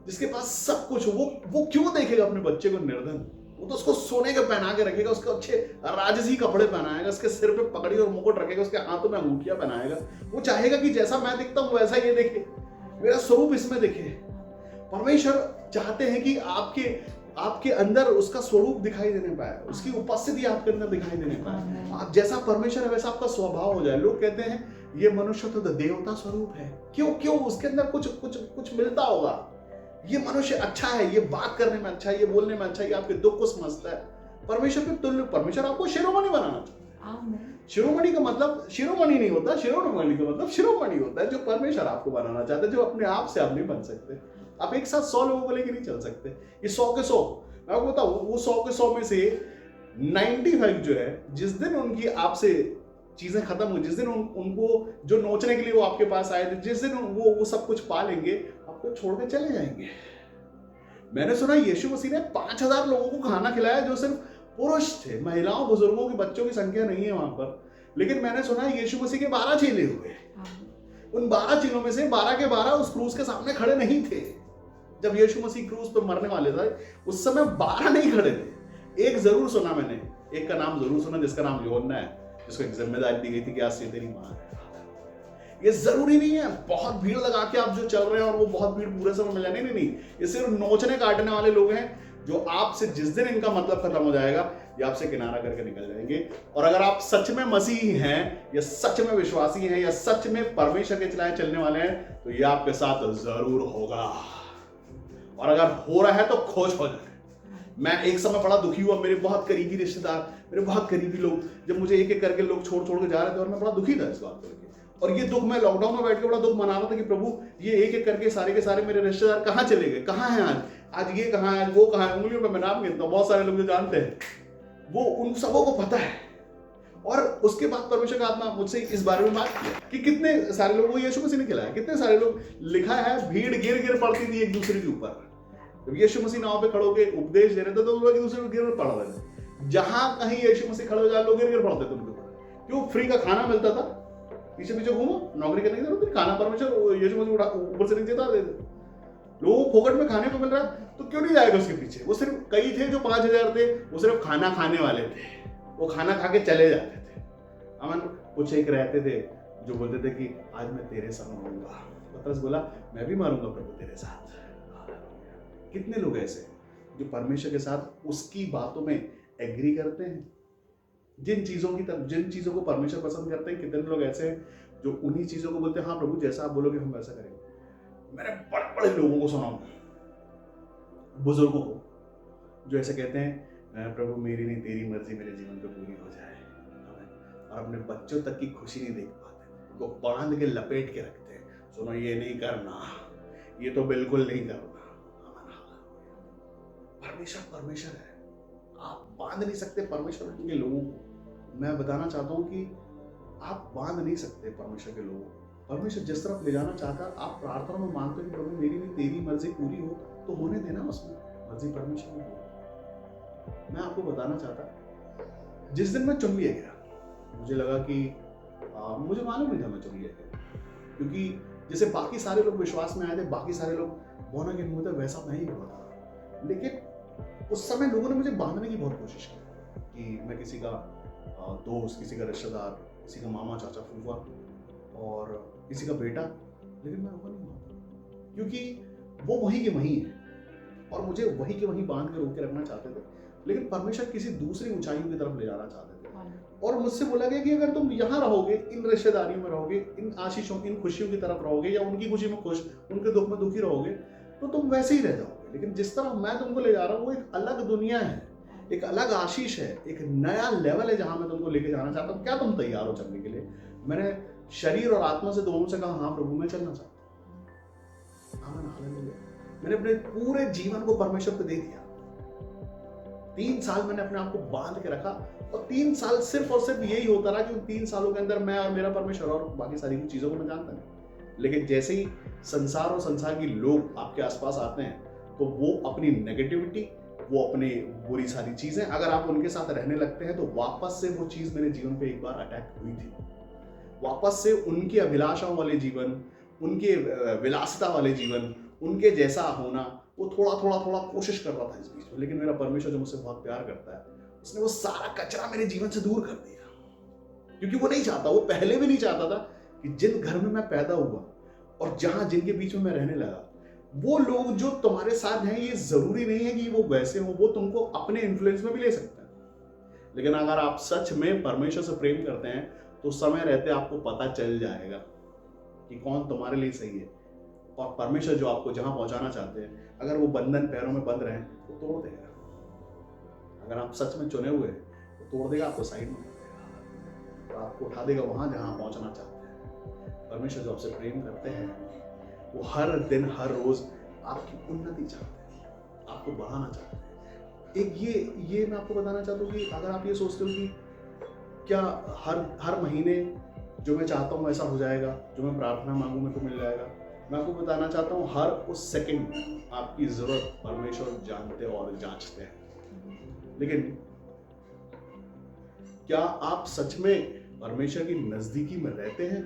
जिसके पास सब कुछ हो, वो क्यों देखेगा अपने बच्चे को निर्धन? वो तो उसको सोने के पहना के रखेगा, उसको अच्छे राजसी कपड़े पहनाएगा, उसके सिर पे पगड़ी और मुकुट रखेगा, उसके हाथों में अंगूठियां पहनाएगा। वो चाहेगा कि जैसा मैं दिखता हूं वैसा ये देखे, मेरा स्वरूप इसमें दिखे। परमेश्वर चाहते हैं कि आपके अंदर उसका स्वरूप दिखाई देने पाए, उसकी उपस्थिति आपके अंदर दिखाई देने पाए। आप जैसा परमेश्वर है वैसा आपका स्वभाव हो जाए। लोग कहते हैं ये मनुष्य तो देवता स्वरूप है। क्यों उसके अंदर कुछ मिलता होगा। ये मनुष्य अच्छा है, ये बात करने में अच्छा है, ये बोलने में अच्छा है, ये आपके दुख को समझता है। परमेश्वर के तुल्य परमेश्वर आपको शिरोमणि बनाना चाहता है। शिरोमणि का मतलब शिरोमणि नहीं होता, शिरोमणि का मतलब शिरोमणि होता है, जो परमेश्वर आपको बनाना चाहता है, जो अपने आप से आप नहीं बन सकते। आप एक साथ 100 लोगों को लेकर नहीं चल सकते। ये 100 के 100, मैं आपको बताऊं, वो 100 के 100 में से 95 जो है, जिस दिन उनकी आपसे चीजें खत्म हुई, जिस दिन उनको जो नोचने के लिए वो आपके पास आए थे, जिस दिन वो सब कुछ पा लेंगे, आपको छोड़ के चले जाएंगे। मैंने सुना यीशु मसीह ने 5000 लोगों को खाना खिलाया जो सिर्फ पुरुष थे, महिलाओं बुजुर्गों की बच्चों की संख्या नहीं है वहां पर। लेकिन मैंने सुना यीशु मसीह के 12 चेले हुए। उन 12 चेलों में से 12 के 12 उस क्रूस के सामने खड़े नहीं थे। जब यीशु मसीह क्रूस पर मरने वाले थे उस समय 12 नहीं खड़े थे। एक जरूर सुना मैंने, एक का नाम जरूर सुना जिसका नाम यूहन्ना है, जिसको एक जिम्मेदारी दी गई थी कि आज से तेरी मां है। ये जरूरी नहीं है बहुत भीड़ लगा के आप जो चल रहे हैं और वो बहुत भीड़ पूरे समय में जाने, नहीं। ये सिर्फ नोचने काटने वाले लोग हैं जो आपसे जिस दिन इनका मतलब खत्म हो जाएगा ये आपसे किनारा करके निकल जाएंगे। और अगर आप सच में मसीही हैं या सच में विश्वासी हैं या सच में परमेश्वर के चलाए चलने वाले हैं तो ये आपके साथ जरूर होगा। और अगर हो रहा है तो खुश हो जाए। मैं एक समय बड़ा दुखी हुआ, मेरे बहुत करीबी रिश्तेदार, मेरे बहुत करीबी लोग, जब मुझे एक एक करके लोग छोड़ के जा रहे थे और मैं बड़ा दुखी था इस बात को लेकर। और ये दुख मैं लॉकडाउन में बैठ के बड़ा दुख मना रहा था कि प्रभु ये एक एक करके सारे के सारे मेरे रिश्तेदार कहाँ चले गए, कहाँ हैं आज ये कहाँ है, आज वो कहाँ है। उंगलियों पे मैं नाम गिनता हूँ, बहुत सारे लोग जो जानते हैं, वो उन सबों को पता है। और उसके बाद परमेश्वर का आत्मा मुझसे इस बारे में बात किया कि कितने सारे लोगों को यीशु मसीह ने खिलाया, कितने सारे लोग, लिखा है भीड़ गिर पड़ती थी एक दूसरे के ऊपर। जब यीशु मसीह नाव पे खड़े होकर उपदेश दे रहे थे तो लोग एक दूसरे को गिर पड़ रहे थे। जहां कहीं यीशु मसीह खड़े हो जाए लोग गिर पड़ते थे उनके ऊपर। क्यों? फ्री का खाना मिलता था, पीछे पीछे घूमो, नौकरी करने की जरूरत नहीं, खाना परमेश्वर यीशु मसीह ऊपर से नीचे था दे दे। लोगों को फोकट में खाने को मिल रहा है तो क्यों नहीं जाएगा उसके पीछे। वो सिर्फ कई थे जो 5000 थे, वो सिर्फ खाना खाने वाले थे, वो खाना खा के चले जाते थे। अमन कुछ एक रहते थे जो बोलते थे कि आज मैं तेरे संग मरूंगा। पतरस बोला मैं भी मारूंगा प्रभु तेरे साथ। कितने लोग ऐसे जो परमेश्वर के साथ उसकी बातों में एग्री करते हैं, जिन चीजों को परमेश्वर पसंद करते हैं। कितने लोग ऐसे हैं जो उन्हीं चीजों को बोलते हैं, हाँ प्रभु जैसा आप बोलोगे हम वैसा करेंगे। मैंने बड़े बड़े लोगों को सुना, बुजुर्गों को, जो ऐसे कहते हैं प्रभु मेरी नहीं तेरी मर्जी मेरे जीवन पे पूरी हो जाए, और अपने बच्चों तक की खुशी नहीं देख पाते, वो बांध के लपेट के रखते हैं। सुनो ये नहीं करना, ये तो बिल्कुल नहीं करना। परमेश्वर है, आप बांध नहीं सकते परमेश्वर के लोगों को। मैं बताना चाहता हूं कि आप बांध नहीं सकते परमेश्वर के लोगों को। परमेश्वर जिस तरफ ले जाना चाहता है, आप प्रार्थना में मांगते हो कि प्रभु मेरी नहीं तेरी मर्जी पूरी हो, तो होने देना उसमें, मर्जी परमेश्वर की हो। मैं आपको बताना चाहता, जिस दिन मैं चुन लिया गया, मुझे लगा कि मुझे मालूम नहीं था मैं चुन लिया गया, क्योंकि जैसे बाकी सारे लोग विश्वास में आए थे, बाकी सारे लोग बोर्न अगेन हुए थे, वैसा मैं ही हुआ था। लेकिन उस समय लोगों ने मुझे बांधने की बहुत कोशिश की कि मैं किसी का दोस्त, किसी का रिश्तेदार, किसी का मामा चाचा फूफा और किसी का बेटा, लेकिन मैं वो नहीं मानता, क्योंकि वो वहीं के वहीं है और मुझे वहीं के वहीं बांध के रोक के रखना चाहते थे। लेकिन परमेश्वर किसी दूसरी ऊंचाइयों की तरफ ले जाना चाहते थे और मुझसे बोला गया कि अगर तुम यहाँ रहोगे, इन रिश्तेदारियों में रहोगे, इन आशीषों, इन खुशियों की तरफ रहोगे या उनकी खुशी में खुश, उनके दुख में दुखी रहोगे, तो तुम वैसे ही रह जाओगे। लेकिन जिस तरह मैं तुमको ले जा रहा हूँ वो एक अलग दुनिया है, एक अलग आशीष है, एक नया लेवल है जहां मैं तुमको लेके जाना चाहता हूँ। क्या तुम तैयार हो चलने के लिए? मैंने शरीर और आत्मा से दोनों से कहा हाँ प्रभु मैं चलना चाहता हूँ। मैंने अपने पूरे जीवन को परमेश्वर पे दे दिया। 3 साल मैंने अपने आप को बांध के रखा और 3 साल सिर्फ और सिर्फ यही होता रहा कि उन 3 सालों के अंदर मैं और मेरा परमेश्वर, और बाकी सारी चीजों को मैं जानता नहीं। लेकिन जैसे ही संसार और संसार के लोग आपके आसपास आते हैं तो वो अपनी नेगेटिविटी, वो अपने बुरी सारी चीजें, अगर आप उनके साथ रहने लगते हैं तो वापस से वो चीज मेरे जीवन पे एक बार अटैक हुई थी। वापस से उनकी अभिलाषाओं वाले जीवन, उनके विलासिता वाले जीवन, उनके जैसा होना, वो थोड़ा कोशिश कर रहा था इस बीच में। लेकिन मेरा परमेश्वर जो मुझसे बहुत प्यार करता है, उसने वो सारा कचरा मेरे जीवन से दूर कर दिया। क्योंकि वो नहीं चाहता, वो पहले भी नहीं चाहता था कि जिन घर में मैं पैदा हुआ और जहां जिनके बीच में मैं रहने लगा, वो लोग जो तुम्हारे साथ हैं, ये जरूरी नहीं है कि वो वैसे हो, वो तुमको अपने इन्फ्लुएंस में भी ले सकते हैं। लेकिन अगर आप सच में परमेश्वर से प्रेम करते हैं, तो समय रहते आपको पता चल जाएगा कि कौन तुम्हारे लिए सही है। और परमेश्वर जो आपको जहां पहुंचाना चाहते हैं, अगर वो बंधन पैरों में बंध रहे हैं तो तोड़ देगा। अगर आप सच में चुने हुए हैं तो तोड़ देगा, आपको साइड में कर देगा और आपको उठा देगा वहां जहां पहुंचना चाहते हैं। परमेश्वर जो आपसे प्रेम करते हैं, वो हर दिन हर रोज आपकी उन्नति चाहते हैं, आपको बढ़ाना चाहते हैं। एक ये मैं आपको बताना चाहता हूँ कि अगर आप ये सोचते हो कि क्या हर महीने जो मैं चाहता हूँ वैसा हो जाएगा, जो मैं प्रार्थना मांगू मेरे को मिल जाएगा, मैं आपको बताना चाहता हूँ हर उस सेकंड आपकी जरूरत परमेश्वर जानते और जांचते हैं। लेकिन क्या आप सच में परमेश्वर की नजदीकी में रहते हैं?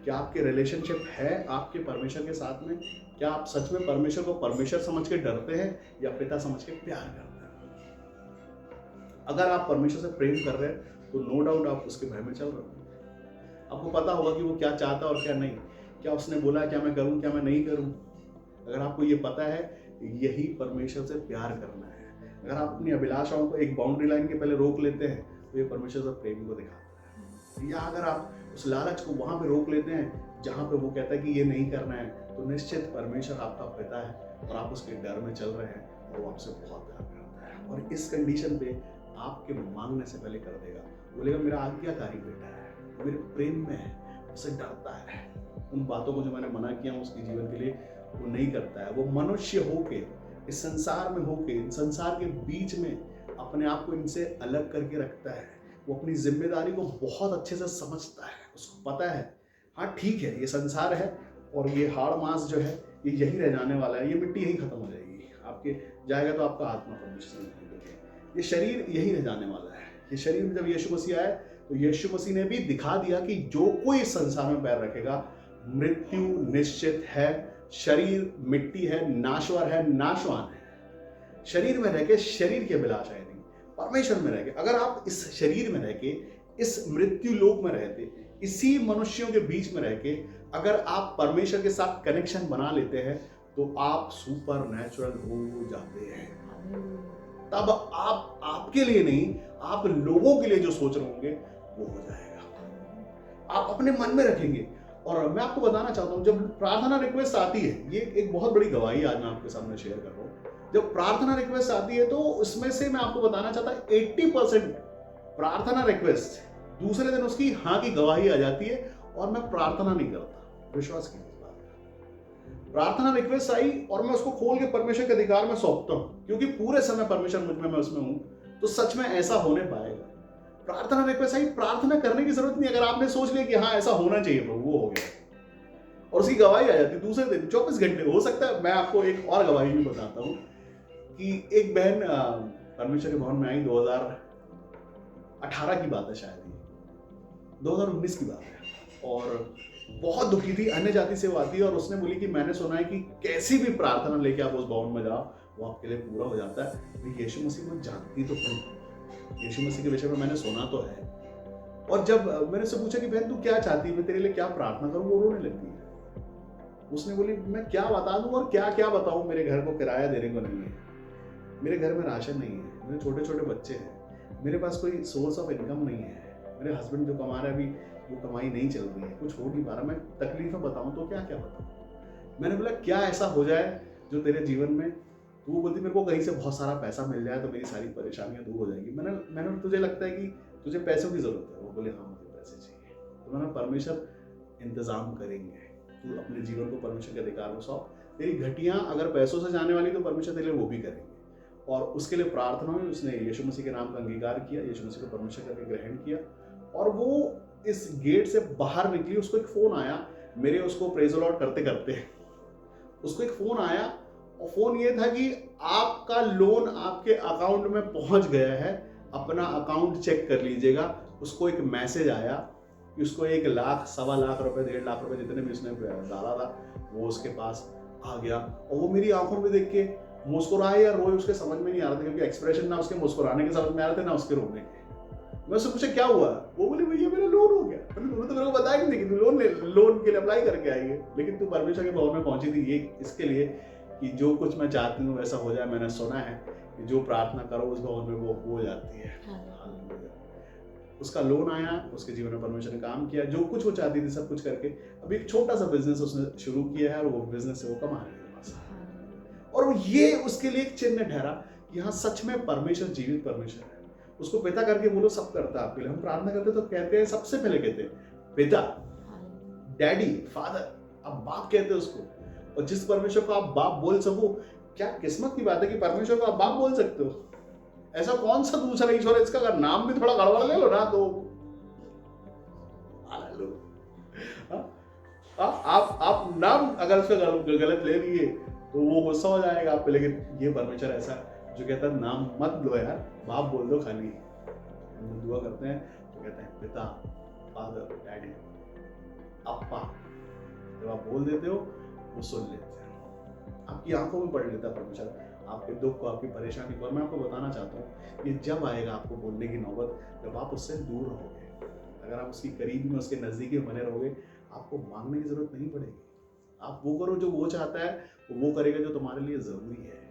क्या आपके रिलेशनशिप है आपके परमेश्वर के साथ में? क्या आप सच में परमेश्वर को परमेश्वर समझ के डरते हैं या पिता समझ के प्यार करते हैं? अगर आप परमेश्वर से प्रेम कर रहे हैं तो नो डाउट आप उसके भय में चल रहे हो। आपको पता होगा कि वो क्या चाहता है और क्या नहीं, क्या उसने बोला क्या मैं करूं क्या मैं नहीं करूं। अगर आपको ये पता है, यही परमेश्वर से प्यार करना है। अगर आप अपनी अभिलाषाओं को एक बाउंड्री लाइन के पहले रोक लेते हैं तो ये परमेश्वर से प्रेम को दिखाता है। या अगर आप उस लालच को वहां पे रोक लेते हैं जहां पे वो कहता है कि ये नहीं करना है, तो निश्चित परमेश्वर आपका पिता है और आप उसके डर में चल रहे हैं और वो आपसे बहुत प्यार करता है। और इस कंडीशन पे आपके मांगने से पहले कर देगा। बोलेगा मेरा आज्ञाकारी बेटा है, मेरे प्रेम में है, उससे डरता है। उन बातों को जो मैंने मना किया उसके जीवन के लिए वो नहीं करता है। वो मनुष्य होके इस संसार में होके इन संसार के बीच में अपने आप को इनसे अलग करके रखता है। वो अपनी जिम्मेदारी को बहुत अच्छे से समझता है। उसको पता है हाँ ठीक है, ये संसार है और ये हाड़ मांस जो है ये यही रह जाने वाला है, ये मिट्टी यही खत्म हो जाएगी। आपके जाएगा तो आपका आत्मा परमेश्वर से मिलेगा। ये शरीर यही रह जाने वाला है। ये शरीर में जब यीशु मसीह आए तो यीशु मसीह ने भी दिखा दिया कि जो कोई संसार में पैर रखेगा मृत्यु निश्चित है। शरीर मिट्टी है, नाशवर है, नाशवान है। शरीर में रह के शरीर की अभिलाषा है नहीं, परमेश्वर में रह के अगर आप इस शरीर में रह के इस मृत्यु लोक में रहते, इसी मनुष्यों के बीच में रह के अगर आप परमेश्वर के साथ कनेक्शन बना लेते हैं तो आप सुपर नेचुरल हो जाते हैं। तब आप आपके लिए नहीं, आप लोगों के लिए जो सोच रहे होंगे वो हो जाएगा। आप अपने मन में रखेंगे। और मैं आपको बताना चाहता हूं, जब प्रार्थना रिक्वेस्ट आती है, ये एक बहुत बड़ी गवाही आज मैं आपके सामने शेयर कर रहा हूं। जब प्रार्थना रिक्वेस्ट आती है तो उसमें से मैं आपको बताना चाहता हूं 80% प्रार्थना रिक्वेस्ट दूसरे दिन उसकी हाँ की गवाही आ जाती है और मैं प्रार्थना नहीं करता। विश्वास कीजिए, प्रार्थना रिक्वेस्ट आई और मैं उसको खोल के परमेश्वर के अधिकार में सौंपता हूं, क्योंकि पूरे समय परमेश्वर मुझ में, मैं उसमें हूं, तो सच में ऐसा होने पाएगा। प्रार्थना रिक्वेस्ट आई, प्रार्थना करने की जरूरत नहीं। अगर आपने सोच लिया कि हाँ ऐसा होना चाहिए प्रभु, वो हो गया और उसकी गवाही आ जाती दूसरे दिन 24 घंटे। हो सकता है मैं आपको एक और गवाही भी बताता हूँ कि एक बहन परमेश्वर के भवन में आई, 2018 की बात है, शायद 2019 की बात है, और बहुत दुखी थी। अन्य जाति से वो आती है और उसने बोली कि मैंने सुना है कि कैसी भी प्रार्थना लेके आप उस भवन में जाओ वो आपके लिए पूरा हो जाता है। यीशु मसीह को जानती तो हूँ, यीशु मसीह के विषय में मैंने सुना तो है। और जब मैंने उससे पूछा कि बहन तू क्या चाहती है, मैं तेरे लिए क्या प्रार्थना करूं, वो रोने लगती है। उसने बोली मैं क्या बता दूं और क्या क्या बताऊं, मेरे घर को किराया देने को नहीं है, मेरे घर में राशन नहीं है, मेरे छोटे छोटे बच्चे हैं, मेरे पास कोई सोर्स ऑफ इनकम नहीं है, मेरे हस्बैंड जो कमा रहे हैं अभी वो कमाई नहीं चल रही है, कुछ हो नहीं पा रहा, मैं तकलीफें बताऊं तो क्या क्या बताऊं। मैंने बोला क्या ऐसा हो जाए जो तेरे जीवन में, तो वो बोलती मेरे को कहीं से बहुत सारा पैसा मिल जाए तो मेरी सारी परेशानियां दूर हो जाएगी। मैंने तुझे लगता है कि तुझे पैसों की जरूरत है? वो बोले हाँ मुझे पैसे चाहिए। तो मैंने परमेश्वर इंतजाम करेंगे, तू अपने जीवन को परमेश्वर के अधिकार में सौंप। तेरी घटियां अगर पैसों से जाने वाली तो परमेश्वर तेरे लिए वो भी करेंगे। और उसके लिए प्रार्थना हुई, उसने यीशु मसीह के नाम का अंगीकार किया, यीशु मसीह को परमेश्वर करके ग्रहण किया और वो इस गेट से बाहर निकली। उसको एक फोन आया, मेरे उसको प्रेज द लॉर्ड करते करते उसको एक फोन आया और फोन ये था कि आपका लोन आपके अकाउंट में पहुंच गया है, अपना अकाउंट चेक कर लीजिएगा। उसको एक मैसेज आया कि उसको 1 लाख, सवा लाख रुपए, 1.5 लाख रुपए जितने भी उसने डाला था वो उसके पास आ गया। और वो मेरी आंखों में देख के मुस्कुराए या रोए उसके समझ में नहीं आ रहा था, क्योंकि एक्सप्रेशन ना उसके मुस्कुराने के समझ में आ रहे थे ना उसके रोने के। मैं उससे पूछा क्या हुआ, वो बोली भैया मेरा लोन हो गया। तूने तो मेरे को बताया नहीं कि तू लोन के लिए अप्लाई करके आई है, लेकिन तू परमेश्वर के भवन में पहुंची थी ये इसके लिए कि जो कुछ मैं चाहती हूँ वैसा हो जाए। मैंने सुना है कि जो प्रार्थना करो उस भवन में वो हो जाती है। उसका लोन आया, उसके जीवन में परमेश्वर ने काम किया, जो कुछ वो चाहती थी सब कुछ करके अभी एक छोटा सा बिजनेस उसने शुरू किया है और वो बिजनेस से वो कमा रही है। और ये उसके लिए एक चिन्ह ठहरा कि हाँ सच में परमेश्वर जीवित परमेश्वर है। उसको पिता करके बोलो, सब करता है आपके लिए। हम प्रार्थना करते तो कहते हैं, सबसे पहले कहते हैं पिता, डैडी, फादर, अब बाप कहते हैं उसको। और जिस परमेश्वर को आप बाप बोल सको, क्या किस्मत की बात है कि परमेश्वर को आप बाप बोल सकते हो। ऐसा कौन सा दूसरा ईश्वर है इसका अगर नाम भी थोड़ा गड़बड़ ले लो ना तो आप नाम अगर उसका गलत ले लिए तो वो गुस्सा हो जाएगा आप पे। लेकिन ये परमेश्वर ऐसा जो कहता है नाम मत लो यार, बाप बोल दो खाली। हम दुआ करते हैं तो कहते हैं पिता, फादर, डैडी, अप्पा। जब आप बोल देते हो वो सुन लेते हैं, आपकी आंखों में पढ़ लेता है परमेश्वर आपके दुख को, आपकी परेशानी को। और मैं आपको बताना चाहता हूँ कि जब आएगा आपको बोलने की नौबत, जब आप उससे दूर रहोगे, अगर आप उसकी करीब में, उसके नजदीकी बने रहोगे, आपको मांगने की जरूरत नहीं पड़ेगी। आप वो करो जो वो चाहता है, वो करेगा जो तुम्हारे लिए जरूरी है।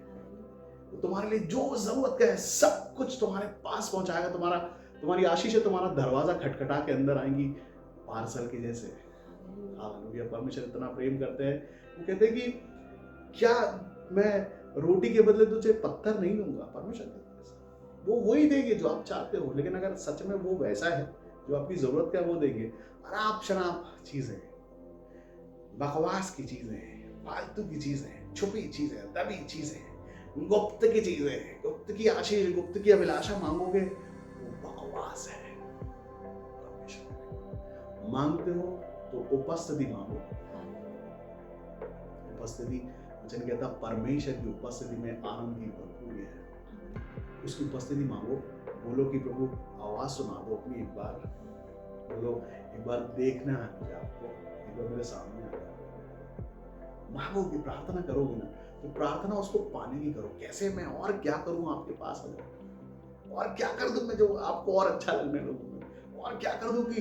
वो तुम्हारे लिए जो जरूरत का है सब कुछ तुम्हारे पास पहुंचाएगा। तुम्हारी आशीष तुम्हारा दरवाजा खटखटा के अंदर आएंगी पार्सल के जैसे। हालेलुया। परमेश्वर इतना प्रेम करते हैं, वो कहते हैं कि क्या मैं रोटी के बदले तुझे पत्थर नहीं दूंगा। परमेश्वर वो वही देंगे जो आप चाहते हो, लेकिन अगर सच में वो वैसा है जो आपकी जरूरत का है वो देंगे। अराप शराब चीजें, बकवास की चीजें, फालतू की चीजें, छुपी चीजें, दबी चीजें, गुप्त की चीजें, गुप्त की आशीष, गुप्त की अभिलाषा मांगोगे, वो बकवास है। मांगते हो तो उपस्थिति मांगो। उपस्थिति वचन कहता परमेश्वर की उपस्थिति में आनंद की भरपूरी है। उसकी उपस्थिति मांगो। बोलो कि प्रभु आवाज सुना दो अपनी, एक बार बोलो, एक बार देखना है मुझे आपको, एक बार मेरे सामने आ जाओ। मांगोगे, प्रार्थना करोगे ना, तो प्रार्थना उसको पाने की करो। कैसे मैं और क्या करूं आपके पास आ जाऊं, और क्या कर दूं मैं जो आपको और अच्छा लगने लगूं, और क्या कर दूं कि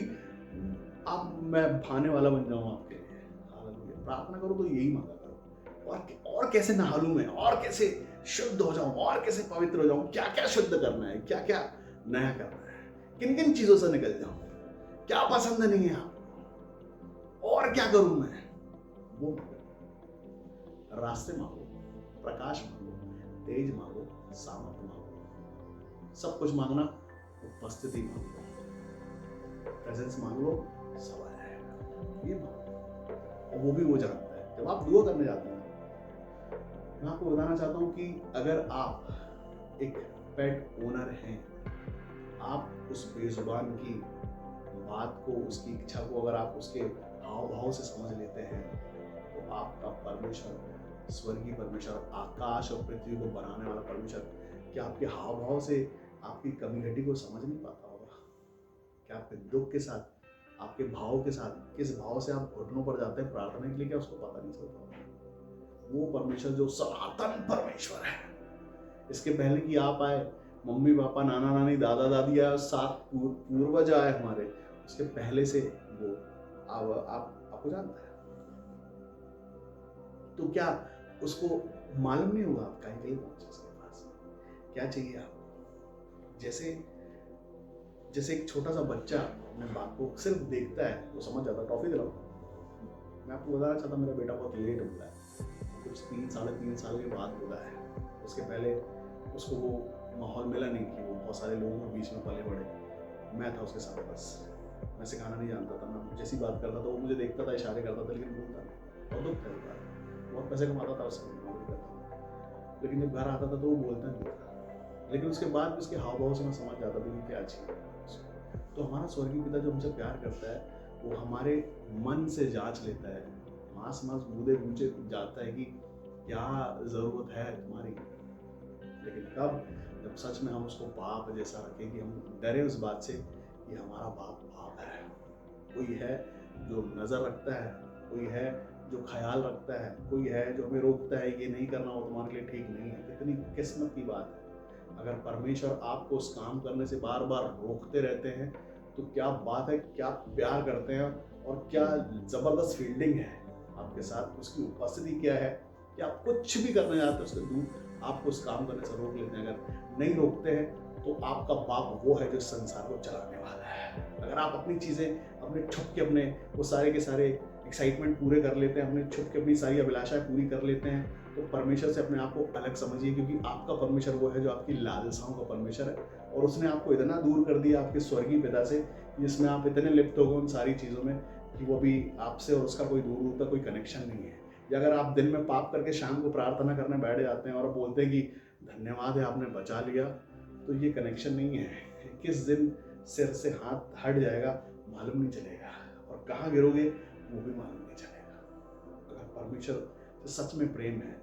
आप मैं भाने वाला बन जाऊं आपके लिए। प्रार्थना करो तो यही मांगा करो। और कैसे नहा लूं मैं, और कैसे शुद्ध हो जाऊं, और कैसे पवित्र हो जाऊं, क्या क्या शुद्ध करना है, क्या क्या नया करना है, किन किन चीजों से निकल जाऊं, क्या पसंद नहीं है आपको, और क्या करूं मैं, वो मांगो। रास्ते मांगो, प्रकाश मांगो, तेज मांगो, सामर्थ्य मांगो। सब कुछ मांगना, उपस्थिति मांगो, प्रेजेंस मांग लो, सब आ जाएगा। ये मांगो, और वो भी वो जानता है। जब आप दुआ करने जाते हैं, मैं आपको बताना चाहता हूं कि अगर आप एक पेट ओनर हैं, आप उस बेजुबान की बात को, उसकी इच्छा को अगर आप उसके हाव भाव से समझ लेते हैं, तो आपका परमेश्वर, स्वर्गीय परमेश्वर, आकाश और पृथ्वी को बनाने वाला परमेश्वर, क्या आपके हाव भाव से आपकी कमी घटी को समझ नहीं पाता होगा? क्या आपके दुख के साथ, आपके भाव के साथ, किस भाव से आप घुटनों पर जाते हैं प्रार्थना के लिए, क्या उसको पता नहीं चलता? वो परमेश्वर जो सनातन परमेश्वर है, इसके पहले कि आप आए, मम्मी पापा, नाना नानी, दादा दादी या सात पूर्वज आए हमारे, उसके पहले से वो आपको जानता है। तो क्या उसको मालूम नहीं हुआ आप कहीं के लिए पहुंचे उसके पास? क्या चाहिए आपको? जैसे एक छोटा सा बच्चा अपने बाप को सिर्फ देखता है, वो समझ जाता है, टॉफी दिलाओ। मैं आपको बताना चाहता, मेरा बेटा बहुत लेट बोला है, कुछ 3 साढ़े 3 साल के बाद बोला है। उसके पहले उसको वो माहौल मिला नहीं कि वो बहुत सारे लोगों के बीच में पले बड़े। मैं था उसके साथ, बस मैं सिखाना नहीं जानता था। मैं जैसी बात करता था वो मुझे देखता था, इशारे करता था, लेकिन बोलता नहीं। और दुख करता था, बहुत पैसे कमाता था उससे, लेकिन जब घर आता था तो वो बोलता नहीं था। लेकिन उसके बाद भी उसके हाव भाव से मैं समझ जाता था कि क्या चाहिए। तो हमारा स्वर्गीय पिता जो हमसे प्यार करता है, वो हमारे मन से जांच लेता है, मांस बूंदे बूझे जाता है कि क्या जरूरत है तुम्हारी। लेकिन कब, जब सच में हम उसको बाप जैसा रखें, कि हम डरे उस बात से कि हमारा बाप बाप है, कोई है जो नज़र रखता है, कोई है जो ख्याल रखता है, कोई है जो हमें रोकता है, ये नहीं करना, वो तुम्हारे लिए ठीक नहीं है। कितनी किस्मत की बात है। अगर परमेश्वर आपको उस काम करने से बार बार रोकते रहते हैं तो क्या बात है, क्या प्यार करते हैं और क्या ज़बरदस्त फील्डिंग है आपके साथ, उसकी उपस्थिति क्या है कि आप कुछ भी करने जाते हैं उसके दूर आपको उस काम करने से रोक लेते हैं। अगर नहीं रोकते हैं तो आपका बाप वो है जो संसार को चलाने वाला है। अगर आप अपनी चीज़ें अपने छुप के अपने वो सारे के सारे एक्साइटमेंट पूरे कर लेते हैं, अपने छुप के अपनी सारी अभिलाषाएं पूरी कर लेते हैं, तो परमेश्वर से अपने आप को अलग समझिए, क्योंकि आपका परमेश्वर वो है जो आपकी लालसाओं का परमेश्वर है। और उसने आपको इतना दूर कर दिया आपके स्वर्गीय पिता से, जिसमें आप इतने लिप्त हो गए उन सारी चीज़ों में कि वो भी आपसे और उसका कोई दूर दूर तक कोई कनेक्शन नहीं है। या अगर आप दिन में पाप करके शाम को प्रार्थना करने बैठ जाते हैं और बोलते हैं कि धन्यवाद है आपने बचा लिया, तो ये कनेक्शन नहीं है। किस दिन सिर से हाथ हट जाएगा मालूम नहीं चलेगा, और कहाँ गिरोगे वो भी मालूम नहीं चलेगा। अगर परमेश्वर से सच में प्रेम है,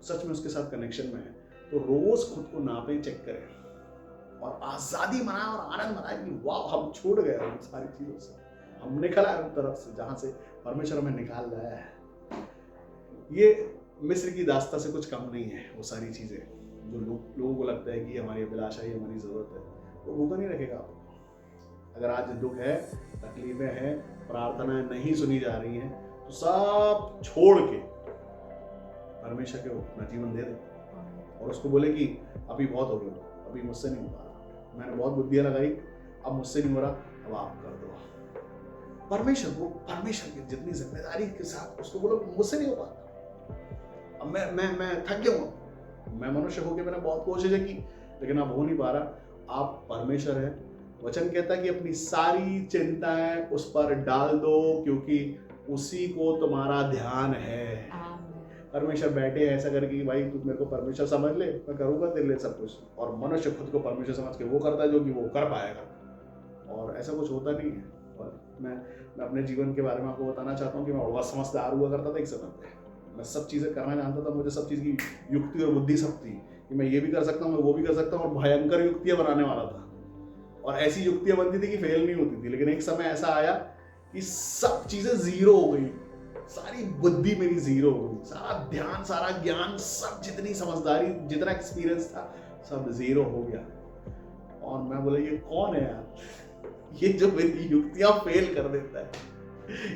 सच में उसके साथ कनेक्शन में है, तो रोज खुद को नापें, चेक करें और आज़ादी मनाएं और आनंद मनाएं कि वाह हम छूट गए उन सारी चीज़ों से, हम निकल आए उन तरफ से जहाँ से परमेश्वर हमें निकाल रहा है। ये मिस्र की दास्ता से कुछ कम नहीं है। वो सारी चीज़ें जो लोगों को लगता है कि हमारी अभिलाषा ही हमारी ज़रूरत है, वो भूखा नहीं रखेगा आपको। अगर आज दुख है, तकलीफें हैं, प्रार्थनाएं नहीं सुनी जा रही हैं, तो सब छोड़ के परमेश्वर को अपना जीवन दे दे और उसको बोले कि अभी बहुत हो गया, अभी मुझसे नहीं हो पा रहा, मैंने बहुत बुद्धियां लगाई, अब मुझसे नहीं हो रहा, अब आप कर दो। परमेश्वर की जितनी जिम्मेदारी के साथ उसको बोलो मुझसे नहीं हो पा रहा, अब मैं थक गया हूँ, मैं मनुष्य होकर मैंने बहुत कोशिशें की लेकिन अब हो नहीं पा रहा। आप परमेश्वर है, वचन कहता है कि अपनी सारी चिंताएं उस पर डाल दो क्योंकि उसी को तुम्हारा ध्यान है। परमेश्वर बैठे ऐसा करके कि भाई तू मेरे को परमेश्वर समझ ले, मैं करूँगा तेरे लिए सब कुछ, और मनुष्य खुद को परमेश्वर समझ के वो करता है जो कि वो कर पाएगा, और ऐसा कुछ होता नहीं है। और मैं अपने जीवन के बारे में आपको बताना चाहता हूँ कि मैं बहुत समझदार हुआ करता था एक समय पे, मैं सब चीज़ें करना जानता था, मुझे सब चीज़ की युक्ति और बुद्धि सब थी कि मैं ये भी कर सकता हूँ, मैं वो भी कर सकता हूँ, और भयंकर युक्तियाँ बनाने वाला था, और ऐसी युक्तियाँ बनती थी कि फेल नहीं होती थी। लेकिन एक समय ऐसा आया कि सब चीज़ें जीरो हो गई, सारी बुद्धि मेरी जीरो हो गई, सारा ध्यान, सारा ज्ञान, सब जितनी समझदारी, जितना एक्सपीरियंस था, सब जीरो हो गया। और मैं बोला ये कौन है यार, ये जो मेरी युक्तियां फेल कर देता है,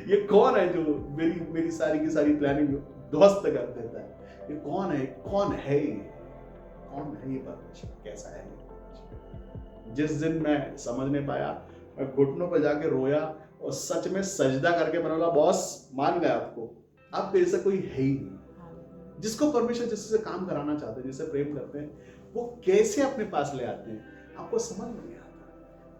ये कौन है जो मेरी सारी की सारी प्लानिंग ध्वस्त कर देता है, ये कौन है ये परमेश्वर, कैसा है ये। जिस दिन मैं समझ नहीं पाया, मैं घुटनों पर जाके रोया और सच में सजदा करके मैंने बोला बॉस मान गया आपको, अब मेरे से कोई है ही नहीं। जिसको परमेश्वर जिससे काम कराना चाहते हैं, जिससे प्रेम करते हैं, वो कैसे अपने पास ले आते हैं आपको समझ नहीं आता।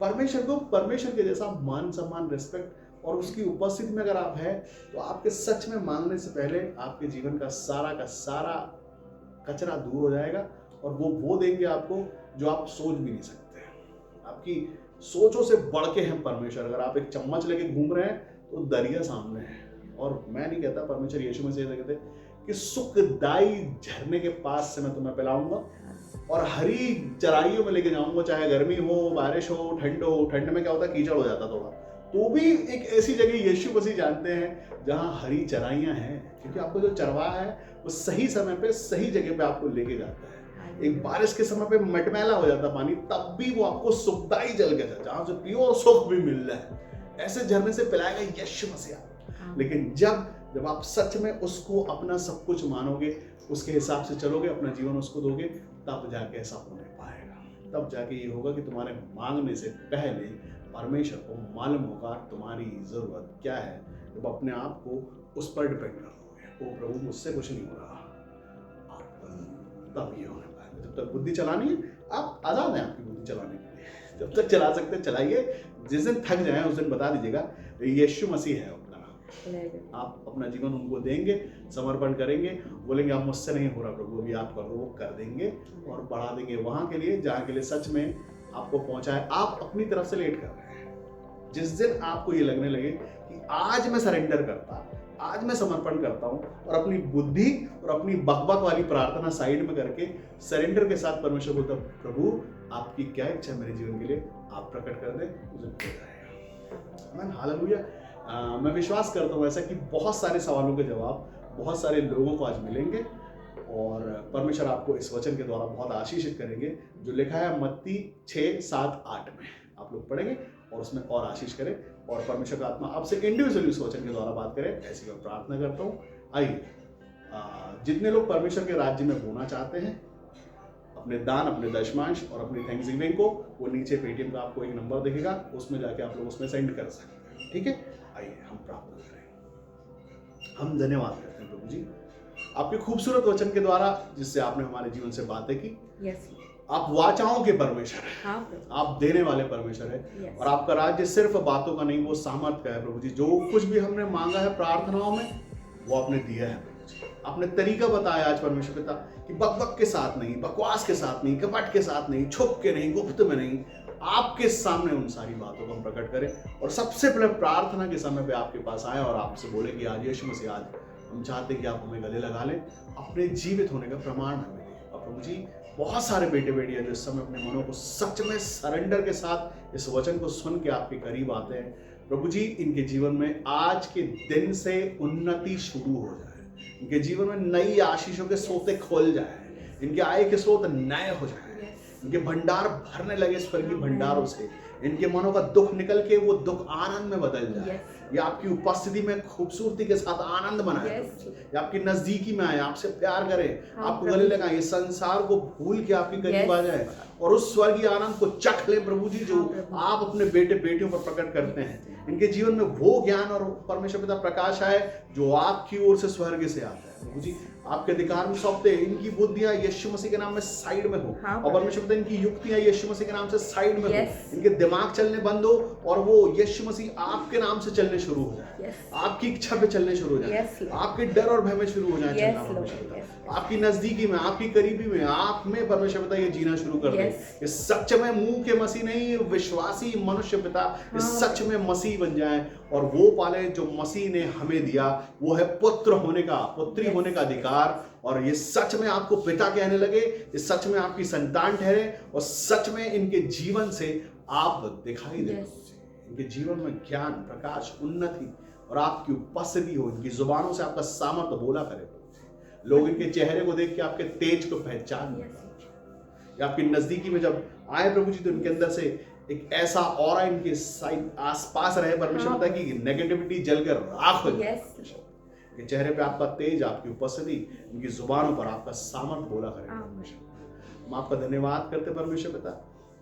परमेश्वर को परमेश्वर के जैसा मान सम्मान, रिस्पेक्ट और उसकी उपस्थिति में अगर आप हैं तो आपके सच में मांगने से पहले आपके जीवन का सारा कचरा दूर हो जाएगा, और वो देंगे आपको जो आप सोच भी नहीं सकते। आपकी सोचों से बढ़ के हैं परमेश्वर। अगर आप एक चम्मच लेके घूम रहे हैं तो दरिया सामने है, और मैं नहीं कहता, परमेश्वर यीशु मसीह से कहते कि सुखदाई झरने के पास से मैं तुम्हें पिलाऊंगा और हरी चराइयों में लेके जाऊंगा, चाहे गर्मी हो, बारिश हो, ठंड हो। ठंड में क्या होता है, कीचड़ हो जाता थोड़ा, तो भी एक ऐसी जगह यीशु मसीह जानते हैं जहां हरी चराइयां हैं, क्योंकि आपको जो चरवाहा है वो सही समय पे सही जगह पे आपको लेके जाता है। एक बारिश के समय पे मटमैला हो जाता पानी, तब भी वो आपको सुखदाई जल के जहां से प्योर सुख भी मिल रहा है, ऐसे झरने से पिलाएगा यीशु मसीह। लेकिन जब आप सच में उसको अपना सब कुछ मानोगे, उसके हिसाब से चलोगे, अपना जीवन उसको दोगे, तब जाके ऐसा होने पाएगा। तब जाके ये होगा कि तुम्हारे मांगने से पहले परमेश्वर को मालूम होगा तुम्हारी जरूरत क्या है। जब अपने आप को उस पर डिपेंड कर दोगे, ओ प्रभु मुझसे कुछ नहीं हो रहा, तब ये होने पाएगा। जब तक बुद्धि चलानी है, आप आजाद हैं आपकी बुद्धि चलाने के लिए, जब तक चला सकते चलाइए। जिस दिन थक जाए उस दिन बता दीजिएगा यीशु मसीह है अपना, आप अपना जीवन उनको देंगे, समर्पण करेंगे, बोलेंगे अब मुझसे नहीं हो रहा प्रभु, अभी आप कर दो, वो कर देंगे और बढ़ा देंगे वहां के लिए जहाँ के लिए सच में आपको पहुंचाए। आप अपनी तरफ से लेट कर रहे हैं। जिस दिन आपको ये लगने लगे कि आज मैं सरेंडर करता, आज मैं समर्पण करता हूं, और अपनी बुद्धि और अपनी बकबक वाली प्रार्थना साइड में करके सरेंडर के साथ परमेश्वर बोलता प्रभु आपकी क्या इच्छा मेरे जीवन के लिए, आप प्रकट कर दें, मुझे हो जाएगा। हालेलुया। मैं विश्वास करता हूँ ऐसा कि बहुत सारे सवालों के जवाब बहुत सारे लोगों को आज मिलेंगे और परमेश्वर आपको इस वचन के द्वारा बहुत आशीषित करेंगे जो लिखा है मत्ती 6:7-8 में। आप लोग पढ़ेंगे और उसमें और आशीष करें और परमेश्वर का आत्मा आपसे इंडिविजुअली उस वचन के द्वारा बात करे, ऐसी मैं प्रार्थना करता हूँ। आइए, जितने लोग परमेश्वर के राज्य में होना चाहते हैं, अपने दान, अपने दशमांश और अपनी थैंक्सगिविंग को, वो नीचे पेटीएम का आपको एक नंबर दिखेगा, उसमें जाके आप लोग उसमें सेंड कर सकते हैं। ठीक है, आइए हम प्रार्थना करें। हम धन्यवाद करते हैं प्रभु जी आपके खूबसूरत वचन के द्वारा जिससे आपने हमारे जीवन से बातें की। यस, आप वाचाओं के परमेश्वर है, हाँ, आप देने वाले परमेश्वर है और आपका राज्य सिर्फ बातों का नहीं, वो सामर्थ्य का है प्रभु जी। जो कुछ भी हमने मांगा है प्रार्थनाओं में वो आपने दिया है प्रभु जी। आपने तरीका बताया आज परमेश्वर पिता कि बकबक के साथ नहीं, बकवास के साथ नहीं, कपट के साथ नहीं, छुप के नहीं, गुप्त में नहीं, आपके सामने उन सारी बातों को हम प्रकट करें और सबसे पहले प्रार्थना के समय पे आपके पास आए और आपसे बोले कि आज यीशु मसीह आज हम चाहते हैं कि आप हमें गले लगा लें, अपने जीवित होने का प्रमाण हमें दें। और प्रभु जी बहुत सारे बेटे बेटियां जो इस समय अपने मनों को सच में सरेंडर के साथ इस वचन को सुन के आपके करीब आते हैं, प्रभु जी इनके जीवन में आज के दिन से उन्नति शुरू हो जाए, इनके जीवन में नई आशीषों के सोते खोल जाए, इनके आय के स्रोत नए हो जाए, इनके भंडार भरने लगे स्वर्गीय भंडारों से, इनके मनों का दुख निकल के वो दुख आनंद में बदल जाए। ये आपकी उपस्थिति में खूबसूरती के साथ आनंद मनाए, ये आपकी नजदीकी में आए, आपसे प्यार करे, आपको गले लगाए, ये संसार को भूल के आपके करीब आ जाए और उस स्वर्गीय आनंद को चख ले प्रभु जी जो आप अपने बेटे बेटियों पर प्रकट करते हैं। इनके जीवन में वो ज्ञान और परमेश्वर पिता प्रकाश आए जो आपकी ओर से स्वर्ग से आता है प्रभु जी। आपके अधिकार में सौंपते हैं, इनकी बुद्धियां यीशु मसीह के नाम में साइड में हो और परमेश्वर पिता इनकी युक्तियां यीशु मसीह के नाम से साइड में हो, इनके दिमाग चलने बंद हो और वो यीशु मसीह आपके नाम से चलने शुरू हो जाए, आपकी इच्छा पे चलने शुरू हो जाए, आपके डर और भय में शुरू हो जाए चलना परमेश्वर पिता, आपकी नजदीकी में, आपकी करीबी में, आप में परमेश्वर पिता ये जीना शुरू कर दे। ये सच में मुंह के मसीह नहीं, विश्वासी मनुष्य पिता ये सच में मसीह बन जाए और वो पाले जो मसीह ने हमें दिया, वो है पुत्र होने का, पुत्री होने का अधिकार। और ये सच में आपको पिता कहने लगे, ये सच में आपकी संतान ठहरे और सच में इनके जीवन से आप दिखाई दे, इनके जीवन में ज्ञान, प्रकाश, उन्नति और आपकी उपस्थिति हो, इनकी जुबानों से आपका सामर्थ्य बोला करे, लोग इनके चेहरे को देख के आपके तेज को पहचान लें। आपकी नजदीकी में जब आए प्रभु जी तो इनके अंदर से एक ऐसा ऑरा इनके साइड आसपास रहे परमेश्वर पिता की नेगेटिविटी जलकर राख हो जाए। ये चेहरे पे आपका तेज, आपकी उपस्थिति, इनकी जुबानों पर आपका सामर्थ्य बोला करे परमेश्वर। हम आपका धन्यवाद करते परमेश्वर पिता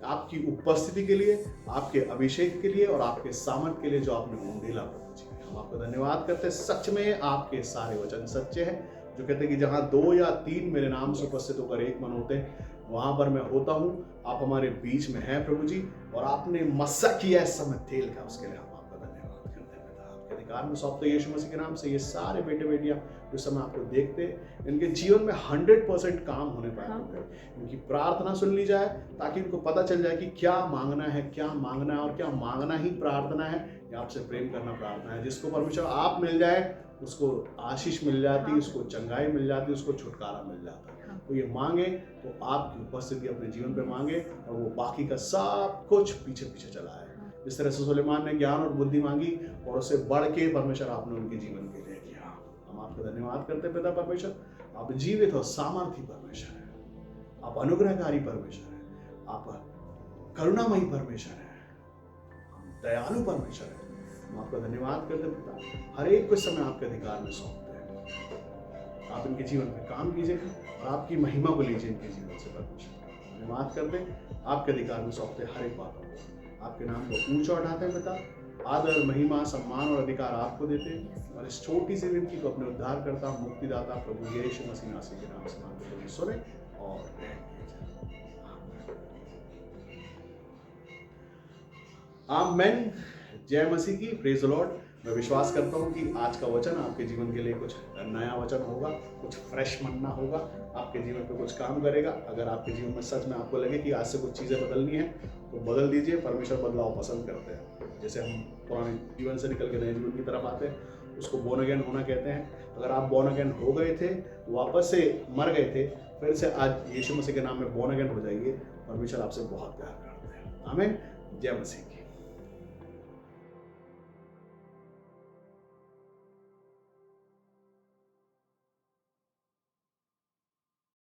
आपकी उपस्थिति के लिए, आपके अभिषेक के लिए और आपके सामर्थ्य के लिए जो आपने उंडेला प्रभु जी। हम आपका धन्यवाद करते, सच में आपके सारे वचन सच्चे हैं जो कहते हैं कि जहां 2 या 3 मेरे नाम से उपस्थित होकर एक मन होते हैं वहां पर मैं होता हूं। आप हमारे बीच में हैं प्रभु जी और आपने मस्सा किया इस समय तेल का, उसके लिए हम आपका धन्यवाद करते हैं पिता। आपके अधिकार में सौंपते यीशु मसीह के नाम से ये सारे बेटे बेटियां जो समय आपको देखते इनके जीवन में 100% काम होने पाए, इनकी प्रार्थना सुन ली जाए ताकि इनको पता चल जाए कि क्या मांगना है, क्या मांगना है और क्या मांगना ही प्रार्थना है या आपसे प्रेम करना प्रार्थना है। जिसको परमेश्वर आप मिल जाए उसको आशीष मिल जाती, उसको चंगाई मिल जाती, उसको छुटकारा मिल जाता है। तो ये मांगे तो आपकी उपस्थिति अपने जीवन पे मांगे और वो बाकी का सब कुछ पीछे पीछे चला है। जिस तरह से सुलेमान ने ज्ञान और बुद्धि मांगी और उससे बढ़ के परमेश्वर आपने उनके जीवन के लिए किया। हम आपका धन्यवाद करते पिता परमेश्वर, आप जीवित और सामर्थी परमेश्वर है, आप अनुग्रहकारी परमेश्वर है, आप करुणामयी परमेश्वर है, दयालु परमेश्वर है। हम आपका धन्यवाद करते पिता, हर एक को समय आपके अधिकार में सौंपते हैं। आप इनके जीवन में काम कीजिए और आपकी महिमा को लीजिए इनके जीवन से परमेश्वर। धन्यवाद करते, आपके अधिकार में सौंपते हर एक बातों को, आपके नाम को ऊंचा उठाते हैं पिता। आदर, महिमा, सम्मान और अधिकार आपको देते हैं और इस छोटी सी विनती को अपने उद्धार करता, मुक्तिदाता प्रभु यीशु मसीह के नाम से मांगते हुए सुने और आमीन। जय मसीह की, प्रेज द लॉर्ड। मैं विश्वास करता हूँ कि आज का वचन आपके जीवन के लिए कुछ नया वचन होगा, कुछ फ्रेश मनना होगा, आपके जीवन पे कुछ काम करेगा। अगर आपके जीवन में सच में आपको लगे कि आज से कुछ चीज़ें बदलनी है तो बदल दीजिए। परमेश्वर बदलाव पसंद करते हैं। जैसे हम पुराने जीवन से निकल के नए जीवन की तरफ आते हैं उसको बोर्न अगेन होना कहते हैं। अगर आप बोर्न अगेन हो गए थे तो वापस से मर गए थे, फिर से आज यीशु मसीह के नाम में बोर्न अगेन हो जाइए। परमेश्वर आपसे बहुत प्यार करते हैं। आमीन। जय मसीह।